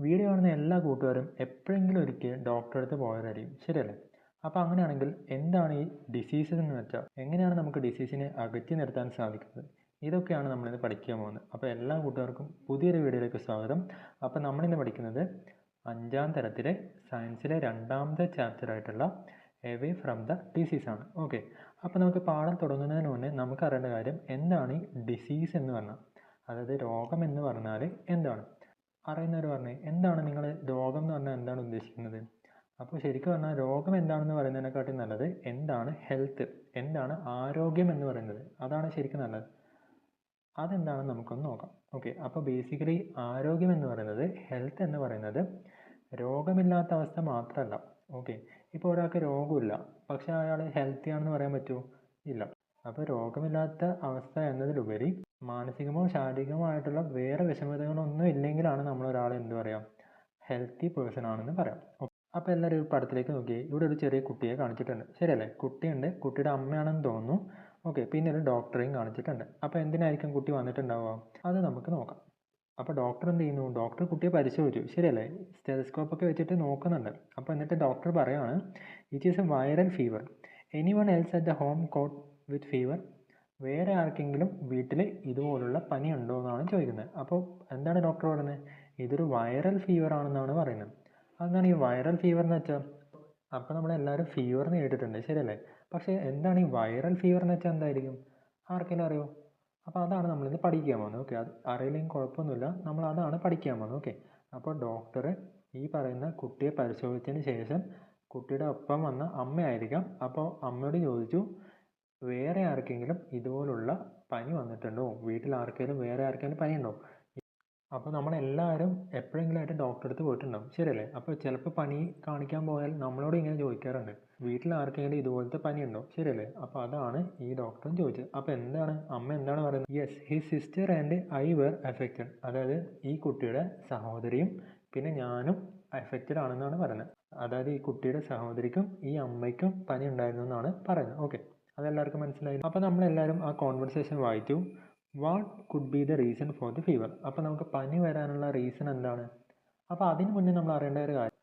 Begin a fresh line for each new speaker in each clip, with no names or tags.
Video കാണുന്ന എല്ലാ കൂട്ടുകാരും എപ്പോഴെങ്കിലും ഒരിക്കൽ ഡോക്ടറെ അടുത്ത് പോയതായിരിക്കും, ശരിയല്ലേ? അപ്പോൾ അങ്ങനെയാണെങ്കിൽ എന്താണ് ഈ ഡിസീസസ് എന്ന് വെച്ചാൽ, എങ്ങനെയാണ് നമുക്ക് ഡിസീസിനെ അകറ്റി നിർത്താൻ സാധിക്കുന്നത്? ഇതൊക്കെയാണ് നമ്മളിന്ന് പഠിക്കാൻ പോകുന്നത്. അപ്പോൾ എല്ലാ കൂട്ടുകാർക്കും പുതിയൊരു വീഡിയോയിലേക്ക് സ്വാഗതം. അപ്പോൾ നമ്മളിന്ന് പഠിക്കുന്നത് 5ാം തരത്തിലെ സയൻസിലെ 2ാമത്തെ ചാപ്റ്റർ ആയിട്ടുള്ള എവേ ഫ്രം ദ ഡിസീസ് ആണ്. ഓക്കെ, അപ്പോൾ നമുക്ക് പാഠം തുടങ്ങുന്നതിന് മുന്നേ നമുക്കറിയേണ്ട കാര്യം എന്താണ് ഈ ഡിസീസ് എന്ന് പറഞ്ഞാൽ, അതായത് രോഗം എന്ന് പറഞ്ഞാൽ എന്താണ്? അറിയുന്നവർ പറഞ്ഞേ, എന്താണ് നിങ്ങൾ രോഗം എന്ന് പറഞ്ഞാൽ എന്താണ് ഉദ്ദേശിക്കുന്നത്? അപ്പോൾ ശരിക്കും പറഞ്ഞാൽ രോഗം എന്താണെന്ന് പറയുന്നതിനെക്കാട്ടി നല്ലത് എന്താണ് ഹെൽത്ത്, എന്താണ് ആരോഗ്യം എന്ന് പറയുന്നത്, അതാണ് ശരിക്കും നല്ലത്. അതെന്താണെന്ന് നമുക്കൊന്ന് നോക്കാം. ഓക്കെ, അപ്പോൾ ബേസിക്കലി ആരോഗ്യം എന്ന് പറയുന്നത്, ഹെൽത്ത് എന്ന് പറയുന്നത് രോഗമില്ലാത്ത അവസ്ഥ മാത്രമല്ല. ഓക്കെ, ഇപ്പോൾ ഒരാൾക്ക് രോഗമില്ല പക്ഷെ അയാൾ ഹെൽത്തി ആണെന്ന് പറയാൻ പറ്റുമോ? ഇല്ല. അപ്പോൾ രോഗമില്ലാത്ത അവസ്ഥ എന്നതിലുപരി മാനസികമോ ശാരീരികമോ ആയിട്ടുള്ള വേറെ വിഷമതകളൊന്നും ഇല്ലെങ്കിലാണ് നമ്മൾ ഒരാളെ എന്ത് പറയാം, ഹെൽത്തി പേഴ്സൺ ആണെന്ന് പറയാം. അപ്പോൾ എല്ലാവരും ഒരു പടത്തിലേക്ക് നോക്കി, ഇവിടെ ഒരു ചെറിയ കുട്ടിയെ കാണിച്ചിട്ടുണ്ട്, ശരിയല്ലേ? കുട്ടിയുണ്ട്, കുട്ടിയുടെ അമ്മയാണെന്ന് തോന്നുന്നു. ഓക്കെ, പിന്നെ ഒരു ഡോക്ടറെയും കാണിച്ചിട്ടുണ്ട്. അപ്പോൾ എന്തിനായിരിക്കും കുട്ടി വന്നിട്ടുണ്ടാവുക, അത് നമുക്ക് നോക്കാം. അപ്പോൾ ഡോക്ടർ എന്ത് ചെയ്യുന്നു, ഡോക്ടർ കുട്ടിയെ പരിശോധിച്ചു, ശരിയല്ലേ? സ്റ്റെതസ്കോപ്പൊക്കെ വെച്ചിട്ട് നോക്കുന്നുണ്ട്. അപ്പോൾ എന്നിട്ട് ഡോക്ടർ പറയാണ്, it is a viral fever. Anyone else at the home got with fever? വേറെ ആർക്കെങ്കിലും വീട്ടിൽ ഇതുപോലുള്ള പനി ഉണ്ടോ എന്നാണ് ചോദിക്കുന്നത്. അപ്പോൾ എന്താണ് ഡോക്ടർ പറയുന്നത്? ഇതൊരു വൈറൽ ഫീവർ ആണെന്നാണ് പറയുന്നത്. അതാണ് ഈ വൈറൽ ഫീവർ എന്ന് വെച്ചാൽ. അപ്പോൾ നമ്മളെല്ലാവരും ഫീവർ എന്ന് കേട്ടിട്ടുണ്ട്, ശരിയല്ലേ? പക്ഷേ എന്താണ് ഈ വൈറൽ ഫീവർ എന്ന് വെച്ചാൽ എന്തായിരിക്കും, ആർക്കെങ്കിലും അറിയോ? അപ്പോൾ അതാണ് നമ്മളിന്ന് പഠിക്കാൻ പോകുന്നത്. ഓക്കെ, അത് അറിയില്ലെങ്കിൽ കുഴപ്പമൊന്നുമില്ല, നമ്മൾ അതാണ് പഠിക്കാൻ പോകുന്നത്. ഓക്കെ, അപ്പോൾ ഡോക്ടർ ഈ പറയുന്ന കുട്ടിയെ പരിശോധിച്ചതിന് ശേഷം കുട്ടിയുടെ ഒപ്പം വന്ന അമ്മയായിരിക്കാം. അപ്പോൾ അമ്മയോട് ചോദിച്ചു, വേറെ ആർക്കെങ്കിലും ഇതുപോലുള്ള പനി വന്നിട്ടുണ്ടോ, വീട്ടിൽ ആർക്കെങ്കിലും വേറെ ആർക്കെങ്കിലും പനിയുണ്ടോ? അപ്പോൾ നമ്മളെല്ലാവരും എപ്പോഴെങ്കിലുമായിട്ട് ഡോക്ടറെ അടുത്ത് പോയിട്ടുണ്ടാവും, ശരിയല്ലേ? അപ്പോൾ ചിലപ്പോൾ പനി കാണിക്കാൻ പോയാൽ നമ്മളോട് ഇങ്ങനെ ചോദിക്കാറുണ്ട്, വീട്ടിൽ ആർക്കെങ്കിലും ഇതുപോലത്തെ പനിയുണ്ടോ, ശരിയല്ലേ? അപ്പോൾ അതാണ് ഈ ഡോക്ടറും ചോദിച്ചത്. അപ്പോൾ എന്താണ് അമ്മ എന്താണ് പറയുന്നത്? Yes, his sister and I were affected. അതായത് ഈ കുട്ടിയുടെ സഹോദരിയും പിന്നെ ഞാനും അഫക്റ്റഡ് ആണെന്നാണ് പറയുന്നത്. അതായത് ഈ കുട്ടിയുടെ സഹോദരിക്കും ഈ അമ്മയ്ക്കും പനി ഉണ്ടായിരുന്നു എന്നാണ് പറയുന്നത്. ഓക്കെ, അതെല്ലാവർക്കും മനസ്സിലായി. അപ്പോൾ നമ്മളെല്ലാവരും ആ കോൺവെർസേഷൻ വായിച്ചു. What could be the reason for the fever? അപ്പോൾ നമുക്ക് പനി വരാനുള്ള റീസൺ എന്താണ്? അപ്പോൾ അതിന് മുന്നേ നമ്മൾ അറിയേണ്ട ഒരു കാര്യം,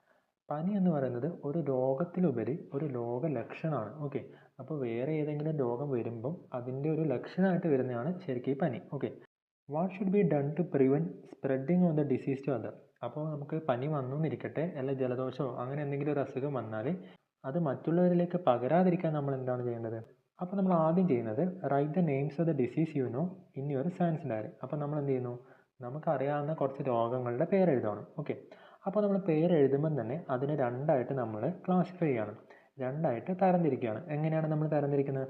പനി എന്ന് പറയുന്നത് ഒരു രോഗത്തിലുപരി ഒരു രോഗലക്ഷണമാണ്. ഓക്കെ, അപ്പോൾ വേറെ ഏതെങ്കിലും രോഗം വരുമ്പം അതിൻ്റെ ഒരു ലക്ഷണമായിട്ട് വരുന്നതാണ് ശരിക്കും ഈ പനി. Okay, what should be done to prevent spreading of the disease to other? അപ്പോൾ നമുക്ക് പനി വന്നു എന്നിരിക്കട്ടെ, അല്ല ജലദോഷമോ അങ്ങനെ എന്തെങ്കിലും ഒരു അസുഖം വന്നാൽ അത് മറ്റുള്ളവരിലേക്ക് പകരാതിരിക്കാൻ നമ്മൾ എന്താണ് ചെയ്യേണ്ടത്? അപ്പോൾ നമ്മൾ ആദ്യം ചെയ്യുന്നത്, write the names of the disease you know in your science diary. അപ്പോൾ നമ്മൾ എന്ത് ചെയ്യുന്നു, നമുക്കറിയാവുന്ന കുറച്ച് രോഗങ്ങളുടെ പേരെഴുതണം. ഓക്കെ, അപ്പോൾ നമ്മൾ പേരെഴുതുമ്പം തന്നെ അതിനെ രണ്ടായിട്ട് നമ്മൾ ക്ലാസിഫൈ ചെയ്യണം, രണ്ടായിട്ട് തരംതിരിക്കുകയാണ്. എങ്ങനെയാണ് നമ്മൾ തരംതിരിക്കുന്നത്?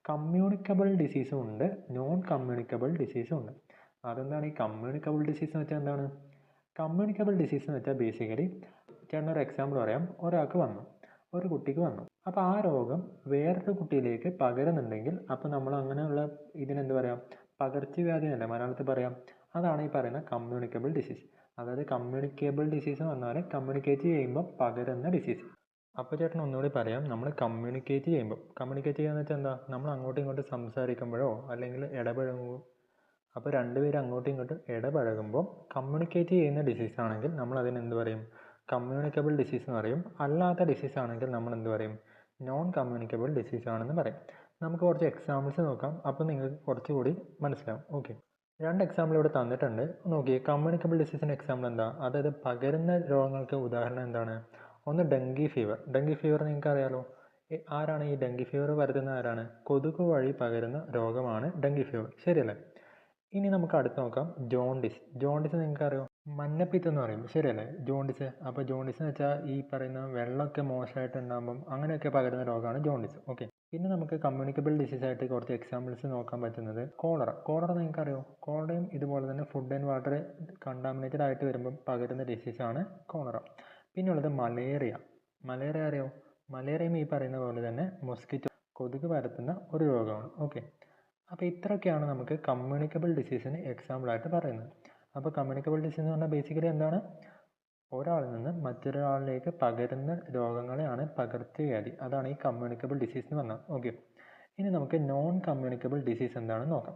കമ്മ്യൂണിക്കബിൾ ഡിസീസും ഉണ്ട്, നോൺ കമ്മ്യൂണിക്കബിൾ ഡിസീസും ഉണ്ട്. അതെന്താണ് ഈ കമ്മ്യൂണിക്കബിൾ ഡിസീസ് എന്ന് വെച്ചാൽ? എന്താണ് കമ്മ്യൂണിക്കബിൾ ഡിസീസ് എന്ന് വെച്ചാൽ? ബേസിക്കലി ചേട്ടനൊരു എക്സാമ്പിൾ പറയാം. ഒരാൾക്ക് വന്നു, ഒരു കുട്ടിക്ക് വന്നു, അപ്പോൾ ആ രോഗം വേറൊരു കുട്ടിയിലേക്ക് പകരുന്നുണ്ടെങ്കിൽ അപ്പോൾ നമ്മൾ അങ്ങനെയുള്ള ഇതിനെന്ത് പറയാം, പകർച്ചവ്യാധി എന്നല്ലേ മലയാളത്തിൽ പറയാം. അതാണ് ഈ പറയുന്ന കമ്മ്യൂണിക്കബിൾ ഡിസീസ്. അതായത് കമ്മ്യൂണിക്കബിൾ ഡിസീസ് എന്ന് പറഞ്ഞാൽ കമ്മ്യൂണിക്കേറ്റ് ചെയ്യുമ്പോൾ പകരുന്ന ഡിസീസ്. അപ്പോൾ ചേട്ടൻ ഒന്നുകൂടി പറയാം, നമ്മൾ കമ്മ്യൂണിക്കേറ്റ് ചെയ്യുക എന്ന് വെച്ചാൽ എന്താ, നമ്മൾ അങ്ങോട്ടും ഇങ്ങോട്ടും സംസാരിക്കുമ്പോഴോ അല്ലെങ്കിൽ ഇടപഴകുമ്പോൾ, അപ്പോൾ രണ്ടുപേരും അങ്ങോട്ടും ഇങ്ങോട്ടും ഇടപഴകുമ്പോൾ കമ്മ്യൂണിക്കേറ്റ് ചെയ്യുന്ന ഡിസീസ് ആണെങ്കിൽ നമ്മൾ അതിനെന്ത് പറയും, കമ്മ്യൂണിക്കബിൾ ഡിസീസ് എന്ന് പറയും. അല്ലാത്ത ഡിസീസ് ആണെങ്കിൽ നമ്മൾ എന്ത് പറയും, നോൺ കമ്മ്യൂണിക്കബിൾ ഡിസീസ് ആണെന്ന് പറയും. നമുക്ക് കുറച്ച് എക്സാമ്പിൾസ് നോക്കാം, അപ്പോൾ നിങ്ങൾക്ക് കുറച്ചുകൂടി മനസ്സിലാവും. ഓക്കെ, 2 എക്സാമ്പിൾ ഇവിടെ തന്നിട്ടുണ്ട്, നോക്കിയേ. കമ്മ്യൂണിക്കബിൾ ഡിസീസിൻ്റെ എക്സാമ്പിൾ എന്താ, അതായത് പകരുന്ന രോഗങ്ങൾക്ക് ഉദാഹരണം എന്താണ്? ഒന്ന് ഡെങ്കി ഫീവർ. ഡെങ്കി ഫീവർ നിങ്ങൾക്ക് അറിയാലോ. ആരാണ് ഈ ഡെങ്കി ഫീവർ പരത്തുന്ന ആരാണ്? കൊതുക് വഴി പകരുന്ന രോഗമാണ് ഡെങ്കി ഫീവർ, ശരിയല്ലേ? ഇനി നമുക്ക് അടുത്ത് നോക്കാം, ജോണ്ടിസ്. ജോണ്ടിസ് നിങ്ങൾക്ക് അറിയോ, മഞ്ഞപ്പിത്തം എന്ന് പറയും, ശരിയല്ലേ? ജോണ്ടിസ്. അപ്പോൾ ജോണ്ടിസ് എന്ന് വെച്ചാൽ ഈ പറയുന്ന വെള്ളമൊക്കെ മോശമായിട്ട് ഉണ്ടാകുമ്പം അങ്ങനെയൊക്കെ പകരുന്ന രോഗമാണ് ജോണ്ടിസ്. ഓക്കെ, പിന്നെ നമുക്ക് കമ്മ്യൂണിക്കബിൾ ഡിസീസ് ആയിട്ട് കുറച്ച് എക്സാമ്പിൾസ് നോക്കാൻ പറ്റുന്നത് കോളറ. കോളറ നിങ്ങൾക്ക് അറിയോ? കോളറയും ഇതുപോലെ തന്നെ ഫുഡ് ആൻഡ് വാട്ടർ കണ്ടാമിനേറ്റഡ് ആയിട്ട് വരുമ്പം പകരുന്ന ഡിസീസാണ് കോളറ. പിന്നെ ഉള്ളത് മലേറിയ. മലേറിയ അറിയോ? മലേറിയയും ഈ പറയുന്ന പോലെ തന്നെ മൊസ്കിറ്റോ, കൊതുക് പരത്തുന്ന ഒരു രോഗമാണ്. ഓക്കെ, അപ്പോൾ ഇത്രയൊക്കെയാണ് നമുക്ക് കമ്മ്യൂണിക്കബിൾ ഡിസീസിന് എക്സാമ്പിളായിട്ട് പറയുന്നത്. അപ്പോൾ കമ്മ്യൂണിക്കബിൾ ഡിസീസ് എന്ന് പറഞ്ഞാൽ ബേസിക്കലി എന്താണ്, ഒരാളിൽ നിന്ന് മറ്റൊരാളിലേക്ക് പകരുന്ന രോഗങ്ങളെയാണ് പകർച്ചവ്യാധി. അതാണ് ഈ കമ്മ്യൂണിക്കബിൾ ഡിസീസ് എന്ന് പറഞ്ഞാൽ. ഓക്കെ, ഇനി നമുക്ക് നോൺ കമ്മ്യൂണിക്കബിൾ ഡിസീസ് എന്താണെന്ന് നോക്കാം.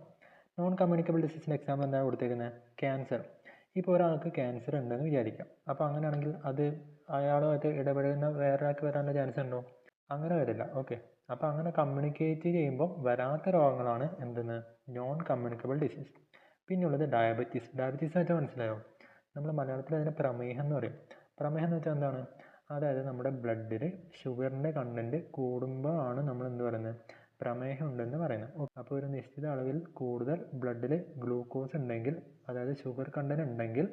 നോൺ കമ്മ്യൂണിക്കബിൾ ഡിസീസിൻ്റെ എക്സാമ്പിൾ എന്താണ് കൊടുത്തേക്കുന്നത്? ക്യാൻസർ. ഇപ്പോൾ ഒരാൾക്ക് ക്യാൻസർ ഉണ്ടെന്ന് വിചാരിക്കാം. അപ്പോൾ അങ്ങനെയാണെങ്കിൽ അത് അയാളുമായിട്ട് ഇടപഴകുന്ന വേറൊരാൾക്ക് വരാനുള്ള ചാൻസ് ഉണ്ടോ? അങ്ങനെ വരില്ല. ഓക്കെ. അപ്പോൾ അങ്ങനെ കമ്മ്യൂണിക്കേറ്റ് ചെയ്യുമ്പോൾ വരാത്ത രോഗങ്ങളാണ് എന്തെന്ന് നോൺ കമ്മ്യൂണിക്കബിൾ ഡിസീസ്. പിന്നെയുള്ളത് ഡയബറ്റീസ്. ഡയബറ്റീസ് എന്ന് വെച്ചാൽ മനസ്സിലായോ? നമ്മൾ മലയാളത്തിൽ അതിന് പ്രമേഹം എന്ന് പറയും. പ്രമേഹം എന്ന് വെച്ചാൽ എന്താണ്? അതായത് നമ്മുടെ ബ്ലഡിൽ ഷുഗറിൻ്റെ കണ്ടൻറ്റ് കൂടുമ്പോഴാണ് നമ്മൾ എന്ത് പറയുന്നത്, പ്രമേഹം ഉണ്ടെന്ന് പറയുന്നത്. അപ്പോൾ ഒരു നിശ്ചിത അളവിൽ കൂടുതൽ ബ്ലഡിൽ ഗ്ലൂക്കോസ് ഉണ്ടെങ്കിൽ, അതായത് ഷുഗർ കണ്ടൻറ്റ് ഉണ്ടെങ്കിൽ,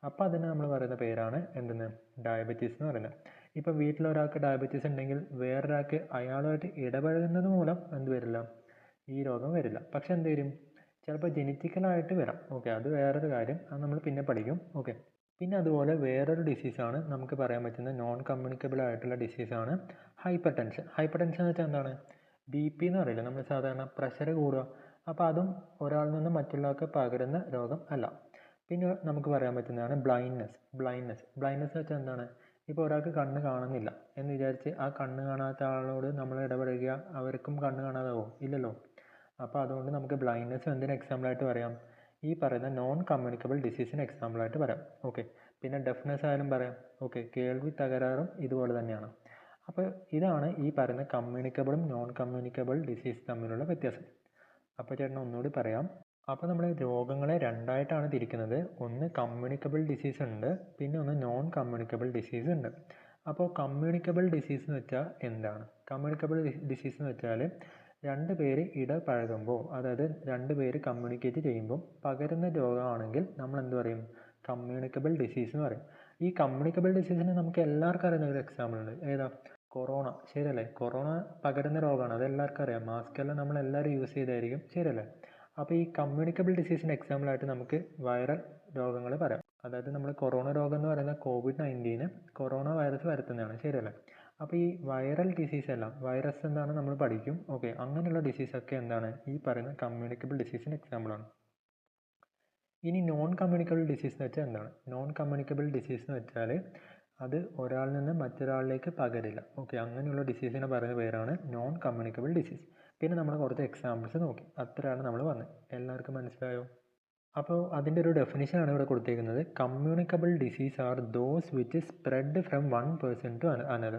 അപ്പോൾ അതിന് നമ്മൾ പറയുന്ന പേരാണ് എന്തെന്ന്, ഡയബറ്റീസ് എന്ന് പറയുന്നത്. ഇപ്പം വീട്ടിലൊരാൾക്ക് ഡയബറ്റീസ് ഉണ്ടെങ്കിൽ വേറൊരാൾക്ക് അയാളുമായിട്ട് ഇടപഴകുന്നത് മൂലം എന്ത് വരില്ല, ഈ രോഗം വരില്ല. പക്ഷെ എന്ത് വരും, ചിലപ്പോൾ ജനറ്റിക്കലായിട്ട് വരാം. ഓക്കെ, അത് വേറൊരു കാര്യം, അത് നമ്മൾ പിന്നെ പഠിക്കും. ഓക്കെ. പിന്നെ അതുപോലെ വേറൊരു ഡിസീസാണ് നമുക്ക് പറയാൻ പറ്റുന്ന നോൺ കമ്മ്യൂണിക്കബിൾ ആയിട്ടുള്ള ഡിസീസാണ് ഹൈപ്പർ ടെൻഷൻ. ഹൈപ്പർ ടെൻഷൻ എന്ന് വെച്ചാൽ എന്താണ്, BP എന്ന് പറയില്ല നമ്മൾ സാധാരണ, പ്രഷർ കൂടുക. അപ്പോൾ അതും ഒരാളിൽ നിന്ന് മറ്റുള്ളവർക്ക് പകരുന്ന രോഗം അല്ല. പിന്നെ നമുക്ക് പറയാൻ പറ്റുന്നതാണ് ബ്ലൈൻഡ്നെസ് എന്ന് വെച്ചാൽ എന്താണ്, ഇപ്പോൾ ഒരാൾക്ക് കണ്ണ് കാണുന്നില്ല എന്ന് വിചാരിച്ച് ആ കണ്ണ് കാണാത്ത ആളോട് നമ്മൾ ഇടപഴകുക, അവർക്കും കണ്ണ് കാണാതാവും? ഇല്ലല്ലോ. അപ്പോൾ അതുകൊണ്ട് നമുക്ക് ബ്ലൈൻഡ്നെസ് എന്തിന് എക്സാമ്പിളായിട്ട് പറയാം, ഈ പറയുന്ന നോൺ കമ്മ്യൂണിക്കബിൾ ഡിസീസിന് എക്സാമ്പിളായിട്ട് പറയാം. ഓക്കെ. പിന്നെ ഡെഫ്നെസ് ആയാലും പറയാം. ഓക്കെ, കേൾവി തകരാറും ഇതുപോലെ തന്നെയാണ്. അപ്പോൾ ഇതാണ് ഈ പറയുന്ന കമ്മ്യൂണിക്കബിളും നോൺ കമ്മ്യൂണിക്കബിൾ ഡിസീസ് തമ്മിലുള്ള വ്യത്യാസം. അപ്പോൾ ചേട്ടൻ ഒന്നുകൂടി പറയാം. അപ്പോൾ നമ്മൾ രോഗങ്ങളെ രണ്ടായിട്ടാണ് തിരിക്കുന്നത്. ഒന്ന് കമ്മ്യൂണിക്കബിൾ ഡിസീസ് ഉണ്ട്, പിന്നെ ഒന്ന് നോൺ കമ്മ്യൂണിക്കബിൾ ഡിസീസ് ഉണ്ട്. അപ്പോൾ കമ്മ്യൂണിക്കബിൾ ഡിസീസ് എന്ന് വെച്ചാൽ എന്താണ്? കമ്മ്യൂണിക്കബിൾ ഡിസീസ് എന്ന് വെച്ചാൽ രണ്ട് പേര് ഇടപഴകുമ്പോൾ, അതായത് രണ്ട് പേര് കമ്മ്യൂണിക്കേറ്റ് ചെയ്യുമ്പോൾ പകരുന്ന രോഗമാണെങ്കിൽ നമ്മൾ എന്ത് പറയും, കമ്മ്യൂണിക്കബിൾ ഡിസീസ് എന്ന് പറയും. ഈ കമ്മ്യൂണിക്കബിൾ ഡിസീസിന് നമുക്ക് എല്ലാവർക്കും അറിയുന്ന ഒരു എക്സാമ്പിൾ ഉണ്ട്. ഏതാ? കൊറോണ. ശരിയല്ലേ? കൊറോണ പകരുന്ന രോഗമാണ്, അത് എല്ലാവർക്കും അറിയാം. മാസ്ക് എല്ലാം നമ്മൾ എല്ലാവരും യൂസ് ചെയ്തായിരിക്കും. ശരിയല്ലേ? അപ്പോൾ ഈ കമ്മ്യൂണിക്കബിൾ ഡിസീസിന് എക്സാമ്പിളായിട്ട് നമുക്ക് വൈറൽ രോഗങ്ങൾ പറയാം. അതായത് നമ്മൾ കൊറോണ രോഗം എന്ന് പറയുന്ന COVID-19 കൊറോണ വൈറസ് വരുത്തുന്നതാണ്. ശരിയല്ലേ? അപ്പോൾ ഈ വൈറൽ ഡിസീസ് എല്ലാം, വൈറസ് എന്താണ് നമ്മൾ പഠിക്കും. ഓക്കെ, അങ്ങനെയുള്ള ഡിസീസൊക്കെ എന്താണ്, ഈ പറയുന്ന കമ്മ്യൂണിക്കബിൾ ഡിസീസിന് എക്സാമ്പിളാണ്. ഇനി നോൺ കമ്മ്യൂണിക്കബിൾ ഡിസീസ് എന്ന് വെച്ചാൽ എന്താണ്? നോൺ കമ്മ്യൂണിക്കബിൾ ഡിസീസ് എന്ന് വെച്ചാൽ അത് ഒരാളിൽ നിന്ന് മറ്റൊരാളിലേക്ക് പകരില്ല. ഓക്കെ, അങ്ങനെയുള്ള ഡിസീസിനെ പറയുന്ന പേരാണ് നോൺ കമ്മ്യൂണിക്കബിൾ ഡിസീസ്. പിന്നെ നമ്മൾ കുറച്ച് എക്സാമ്പിൾസ് നോക്കി, അത്രയാണ് നമ്മൾ പറഞ്ഞത്. എല്ലാവർക്കും മനസ്സിലായോ? അപ്പോൾ അതിൻ്റെ ഒരു ഡെഫിനിഷനാണ് ഇവിടെ കൊടുത്തേക്കുന്നത്. Communicable disease are those which spread from one person to another.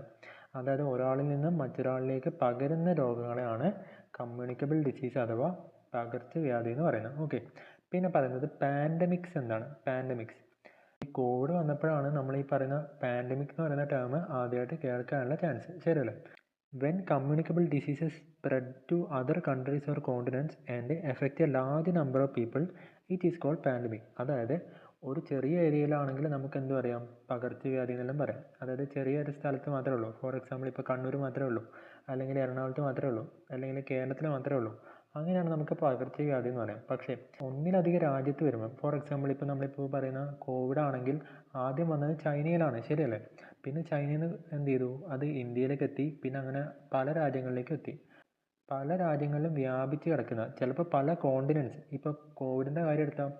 അതായത് ഒരാളിൽ നിന്ന് മറ്റൊരാളിലേക്ക് പകരുന്ന രോഗങ്ങളെയാണ് കമ്മ്യൂണിക്കബിൾ ഡിസീസ് അഥവാ പകർച്ചവ്യാധി എന്ന് പറയുന്നത്. ഓക്കെ. പിന്നെ പറയുന്നത് പാൻഡമിക്സ്. എന്താണ് പാൻഡമിക്സ്? ഈ കോവിഡ് വന്നപ്പോഴാണ് നമ്മൾ ഈ പറയുന്ന പാൻഡമിക് എന്ന് പറയുന്ന ടേം ആദ്യമായിട്ട് കേൾക്കാനുള്ള ചാൻസ്. ശരിയല്ലേ? When communicable diseases spread to other countries or continents and effect a large number of people, it is called pandemic. അതായത് ഒരു ചെറിയ ഏരിയയിലാണെങ്കിൽ നമുക്ക് എന്ത് പറയാം, പകർച്ചവ്യാധി എന്നെല്ലാം പറയാം. അതായത് ചെറിയൊരു സ്ഥലത്ത് മാത്രമേ ഉള്ളൂ. ഫോർ എക്സാമ്പിൾ ഇപ്പോൾ കണ്ണൂർ മാത്രമേ ഉള്ളൂ, അല്ലെങ്കിൽ എറണാകുളത്ത് മാത്രമേ ഉള്ളൂ, അല്ലെങ്കിൽ കേരളത്തിൽ മാത്രമേ ഉള്ളൂ. അങ്ങനെയാണ് നമുക്ക് പകർച്ചവ്യാധി എന്ന് പറയാം. പക്ഷേ ഒന്നിലധികം രാജ്യത്ത് വരുമ്പോൾ, ഫോർ എക്സാമ്പിൾ ഇപ്പോൾ നമ്മളിപ്പോൾ പറയുന്ന കോവിഡ് ആണെങ്കിൽ ആദ്യം വന്നത് ചൈനയിലാണ്. ശരിയല്ലേ? പിന്നെ ചൈനയിൽ നിന്ന് എന്ത് ചെയ്തു, അത് ഇന്ത്യയിലേക്ക് എത്തി, പിന്നെ അങ്ങനെ പല രാജ്യങ്ങളിലേക്കും എത്തി. പല രാജ്യങ്ങളിലും വ്യാപിച്ച് കിടക്കുന്ന, ചിലപ്പോൾ പല കോണ്ടിനെൻറ്റ്സ്, ഇപ്പോൾ കോവിഡിൻ്റെ കാര്യം എടുത്താൽ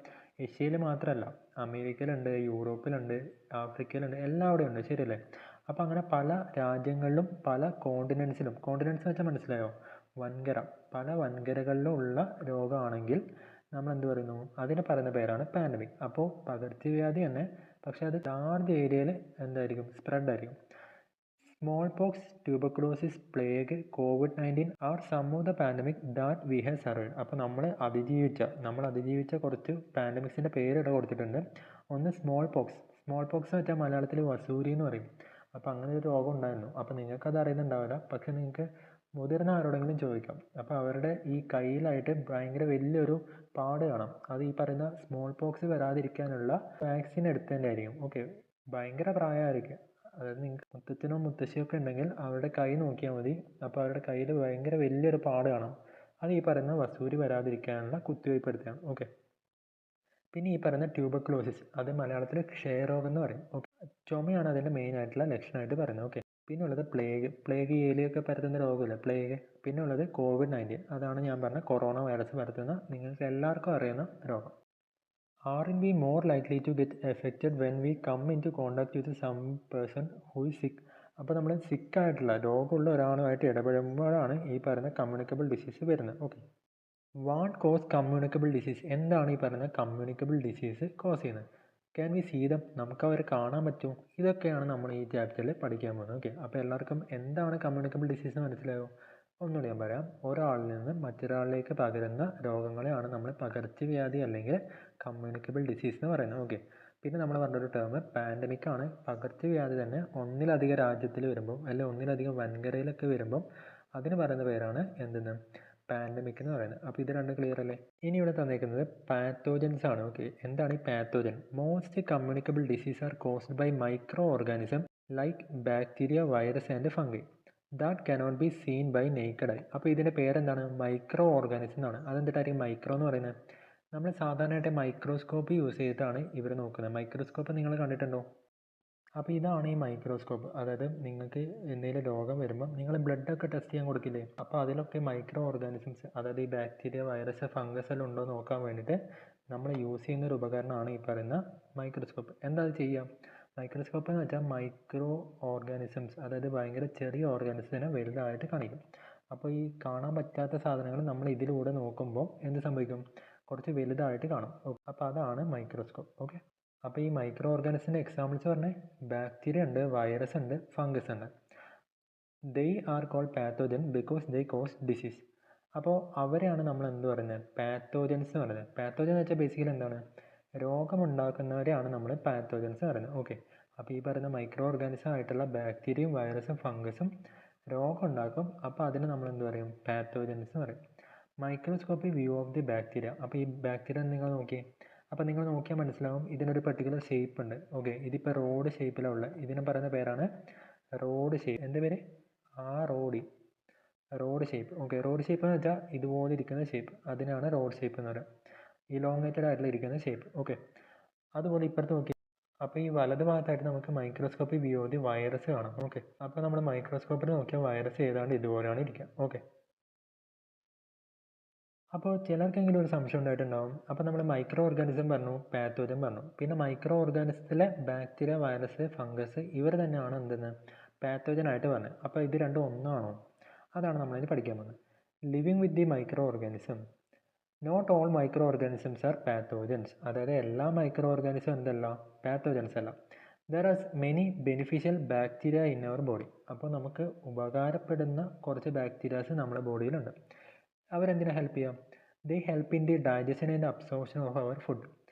ഏഷ്യയിൽ മാത്രമല്ല, അമേരിക്കയിലുണ്ട്, യൂറോപ്പിലുണ്ട്, ആഫ്രിക്കയിലുണ്ട്, എല്ലാവിടെയും ഉണ്ട്. ശരിയല്ലേ? അപ്പോൾ അങ്ങനെ പല രാജ്യങ്ങളിലും പല കോണ്ടിനെൻറ്റ്സിലും, കോണ്ടിനെൻറ്റ്സ് എന്ന് വെച്ചാൽ മനസ്സിലായോ, വൻകര, പല വൻകരകളിലും ഉള്ള രോഗമാണെങ്കിൽ നമ്മൾ എന്ത് പറയുന്നു, അതിനെ പറയുന്ന പേരാണ് പാൻഡമിക്. അപ്പോൾ പകർച്ചവ്യാധി തന്നെ, പക്ഷേ അത് ലാർജ് ഏരിയയിൽ എന്തായിരിക്കും, സ്പ്രെഡ് ആയിരിക്കും. Smallpox, tuberculosis, plague, COVID-19 are some of the pandemic that we have survived. അപ്പോൾ നമ്മൾ അതിജീവിച്ച കുറച്ച് പാൻഡമിക്സിൻ്റെ പേര് ഇവിടെ കൊടുത്തിട്ടുണ്ട്. ഒന്ന് സ്മോൾ പോക്സ് എന്ന് വെച്ചാൽ മലയാളത്തിൽ വസൂരി എന്ന് പറയും. അപ്പോൾ അങ്ങനെ ഒരു രോഗം ഉണ്ടായിരുന്നു. അപ്പോൾ നിങ്ങൾക്കത് അറിയുന്നുണ്ടാവില്ല, പക്ഷേ നിങ്ങൾക്ക് മുതിർന്ന ആരോടെങ്കിലും ചോദിക്കാം. അപ്പോൾ അവരുടെ ഈ കയ്യിലായിട്ട് ഭയങ്കര വലിയൊരു പാട് കാണാം. അത് ഈ പറയുന്ന സ്മോൾ പോക്സ് വരാതിരിക്കാനുള്ള വാക്സിൻ എടുത്തതിൻ്റെ ആയിരിക്കും. ഓക്കെ, ഭയങ്കര പ്രായമായിരിക്കും. അതായത് നിങ്ങൾക്ക് മുത്തച്ഛനോ മുത്തശ്ശിയോ ഒക്കെ ഉണ്ടെങ്കിൽ അവരുടെ കൈ നോക്കിയാൽ മതി. അപ്പോൾ അവരുടെ കയ്യിൽ ഭയങ്കര വലിയൊരു പാട് കാണാം. അത് ഈ പറയുന്ന വസൂരി വരാതിരിക്കാനുള്ള കുത്തിവയ്പ്പ് എടുത്തതാണ്. ഓക്കെ. പിന്നെ ഈ പറയുന്ന ട്യൂബർക്കുലോസിസ്, അത് മലയാളത്തിൽ ക്ഷയരോഗം എന്ന് പറയും. ഓക്കെ, ചുമയാണ് അതിൻ്റെ മെയിൻ ആയിട്ടുള്ള ലക്ഷണമായിട്ട് പറയുന്നത്. ഓക്കെ. പിന്നെ ഉള്ളത് പ്ലേഗ് ഏലിയൊക്കെ പരത്തുന്ന രോഗമില്ല, പ്ലേഗ്. പിന്നെ ഉള്ളത് COVID-19, അതാണ് ഞാൻ പറഞ്ഞ കൊറോണ വൈറസ് പരത്തുന്ന നിങ്ങൾക്ക് എല്ലാവർക്കും അറിയുന്ന രോഗം. Aren't we more likely to get affected when we come into contact with some person who is sick? അപ്പോൾ നമ്മൾ സിക്കായിട്ടുള്ള രോഗമുള്ള ഒരാളുമായിട്ട് ഇടപെടുമ്പോഴാണ് ഈ പറയുന്ന കമ്മ്യൂണിക്കബിൾ ഡിസീസ് വരുന്നത്. Okay. What cause communicable disease? എന്താണ് ഈ പറയുന്ന കമ്മ്യൂണിക്കബിൾ ഡിസീസ് കോസ് ചെയ്യുന്നത്? ക്യാൻ വി സീ ദം, നമുക്ക് അവരെ കാണാൻ പറ്റുമോ? ഇതൊക്കെയാണ് നമ്മൾ ഈ ചാപ്റ്ററിൽ പഠിക്കാൻ പോകുന്നത്. ഓക്കെ, അപ്പോൾ എല്ലാവർക്കും എന്താണ് കമ്മ്യൂണിക്കബിൾ ഡിസീസ് മനസ്സിലായോ? ഒന്നുകൂടി ഞാൻ പറയാം. ഒരാളിൽ നിന്ന് മറ്റൊരാളിലേക്ക് പകരുന്ന രോഗങ്ങളെയാണ് നമ്മൾ പകർച്ചവ്യാധി അല്ലെങ്കിൽ കമ്മ്യൂണിക്കബിൾ ഡിസീസ് എന്ന് പറയുന്നത്. ഓക്കെ, പിന്നെ നമ്മൾ പറഞ്ഞൊരു ടേം പാൻഡമിക് ആണ്. പകർച്ചവ്യാധി തന്നെ ഒന്നിലധികം രാജ്യത്തിൽ വരുമ്പോൾ അല്ലെങ്കിൽ ഒന്നിലധികം വൻകരയിലൊക്കെ വരുമ്പം അതിന് പറയുന്ന പേരാണ് എന്തെന്ന്, പാൻഡമിക് എന്ന് പറയുന്നത്. അപ്പോൾ ഇത് രണ്ടും ക്ലിയർ അല്ലേ? ഇനി ഇവിടെ തന്നേക്കുന്നത് പാത്തോജൻസ് ആണ്. ഓക്കെ, എന്താണ് ഈ pathogen? Most communicable disease are caused by micro organism like bacteria, virus and fungi that cannot be seen by naked eye. അപ്പോൾ ഇതിൻ്റെ പേരെന്താണ്? മൈക്രോ ഓർഗാനിസം എന്നാണ്. അതെന്തിട്ടായിരിക്കും മൈക്രോ എന്ന് പറയുന്നത്? നമ്മൾ സാധാരണയായിട്ട് മൈക്രോസ്കോപ്പ് യൂസ് ചെയ്തിട്ടാണ് ഇവർ നോക്കുന്നത്. മൈക്രോസ്കോപ്പ് നിങ്ങൾ കണ്ടിട്ടുണ്ടോ? അപ്പോൾ ഇതാണ് ഈ മൈക്രോസ്കോപ്പ്. അതായത് നിങ്ങൾക്ക് എന്തെങ്കിലും രോഗം വരുമ്പോൾ നിങ്ങൾ ബ്ലഡൊക്കെ ടെസ്റ്റ് ചെയ്യാൻ കൊടുക്കില്ലേ? അപ്പോൾ അതിലൊക്കെ മൈക്രോ ഓർഗാനിസംസ്, അതായത് ഈ ബാക്ടീരിയ, വൈറസ്, ഫംഗസ് എല്ലാം ഉണ്ടോ നോക്കാൻ വേണ്ടിയിട്ട് നമ്മൾ യൂസ് ചെയ്യുന്ന ഒരു ഉപകരണമാണ് ഈ പറയുന്ന മൈക്രോസ്കോപ്പ്. എന്താ അത് ചെയ്യുക? മൈക്രോസ്കോപ്പ് എന്ന് വെച്ചാൽ മൈക്രോ ഓർഗാനിസംസ്, അതായത് ഭയങ്കര ചെറിയ ഓർഗാനിസത്തിനെ വലുതായിട്ട് കാണിക്കും. അപ്പോൾ ഈ കാണാൻ പറ്റാത്ത സാധനങ്ങൾ നമ്മൾ ഇതിലൂടെ നോക്കുമ്പോൾ എന്ത് സംഭവിക്കും? കുറച്ച് വലുതായിട്ട് കാണും. അപ്പോൾ അതാണ് മൈക്രോസ്കോപ്പ്. ഓക്കെ, അപ്പോൾ ഈ മൈക്രോ ഓർഗാനിസത്തിൻ്റെ എക്സാമ്പിൾസ് പറഞ്ഞാൽ ബാക്ടീരിയ ഉണ്ട്, വൈറസ് ഉണ്ട്, ഫംഗസ് ഉണ്ട്. They are called pathogen because they cause disease. അപ്പോൾ അവരെയാണ് നമ്മൾ എന്ത് പറയുന്നത്? പാത്തോജൻസ് എന്ന് പറയുന്നത്. പാത്തോജൻ എന്ന് വെച്ചാൽ ബേസിക്കലി എന്താണ്? രോഗമുണ്ടാക്കുന്നവരെയാണ് നമ്മൾ പാത്തോജൻസ് പറയുന്നത്. ഓക്കെ, അപ്പോൾ ഈ പറയുന്ന മൈക്രോ ഓർഗാനിസം ആയിട്ടുള്ള ബാക്ടീരിയയും വൈറസും ഫംഗസും രോഗം ഉണ്ടാക്കും. അപ്പോൾ അതിന് നമ്മൾ എന്ത് പറയും? പാത്തോജൻസ് എന്ന് പറയും. Microscopic view of the bacteria. അപ്പോൾ ഈ ബാക്ടീരിയ നിങ്ങൾ നോക്കിയേ. അപ്പോൾ നിങ്ങൾ നോക്കിയാൽ മനസ്സിലാവും ഇതിനൊരു പെർട്ടിക്കുലർ ഷേപ്പ് ഉണ്ട്. ഓക്കെ, ഇതിപ്പോൾ റോഡ് ഷേപ്പിലാണ് ഉള്ളത്. ഇതിന് പറയുന്ന പേരാണ് റോഡ് ഷേപ്പ്. എന്ത് പേര്? Road shape. Okay, road shape എന്ന് വെച്ചാൽ ഇതുപോലെ ഇരിക്കുന്ന ഷേപ്പ്, അതിനാണ് റോഡ് ഷേപ്പ് എന്ന് പറയുക. ഇലോങ്ങേറ്റഡ് ആയിട്ടുള്ള ഇരിക്കുന്ന ഷേപ്പ്. ഓക്കെ, അതുപോലെ ഇപ്പുറത്ത് നോക്കി. അപ്പോൾ ഈ വലത് ഭാഗത്തായിട്ട് നമുക്ക് microscopic view of the virus കാണാം. ഓക്കെ, അപ്പോൾ നമ്മൾ മൈക്രോസ്കോപ്പിൽ നോക്കിയാൽ വൈറസ് ഏതാണ്ട് ഇതുപോലെയാണ് ഇരിക്കുക. ഓക്കെ, അപ്പോൾ ചിലർക്കെങ്കിലും ഒരു സംശയം ഉണ്ടായിട്ടുണ്ടാവും. അപ്പോൾ നമ്മൾ മൈക്രോ ഓർഗാനിസം പറഞ്ഞു, പാത്തോജൻ പറഞ്ഞു. പിന്നെ മൈക്രോ ഓർഗാനിസത്തിലെ ബാക്ടീരിയ, വൈറസ്, ഫംഗസ് ഇവർ തന്നെയാണ് എന്തെന്ന് പാത്തോജനായിട്ട് പറഞ്ഞത്. അപ്പോൾ ഇത് രണ്ടും ഒന്നാണോ? അതാണ് നമ്മളിനി പഠിക്കാൻ പോകുന്നത്. Living with the micro organism. Not all micro organisms are pathogens. അതായത് എല്ലാ മൈക്രോ ഓർഗാനിസം എന്തല്ല? പാത്തോജൻസ് അല്ല. There are many beneficial bacteria in our body. അപ്പോൾ നമുക്ക് ഉപകാരപ്പെടുന്ന കുറച്ച് ബാക്ടീരിയാസ് നമ്മുടെ ബോഡിയിലുണ്ട്. അവരെന്തിനാ ഹെൽപ്പ് ചെയ്യാം? They help in the digestion and absorption of our food.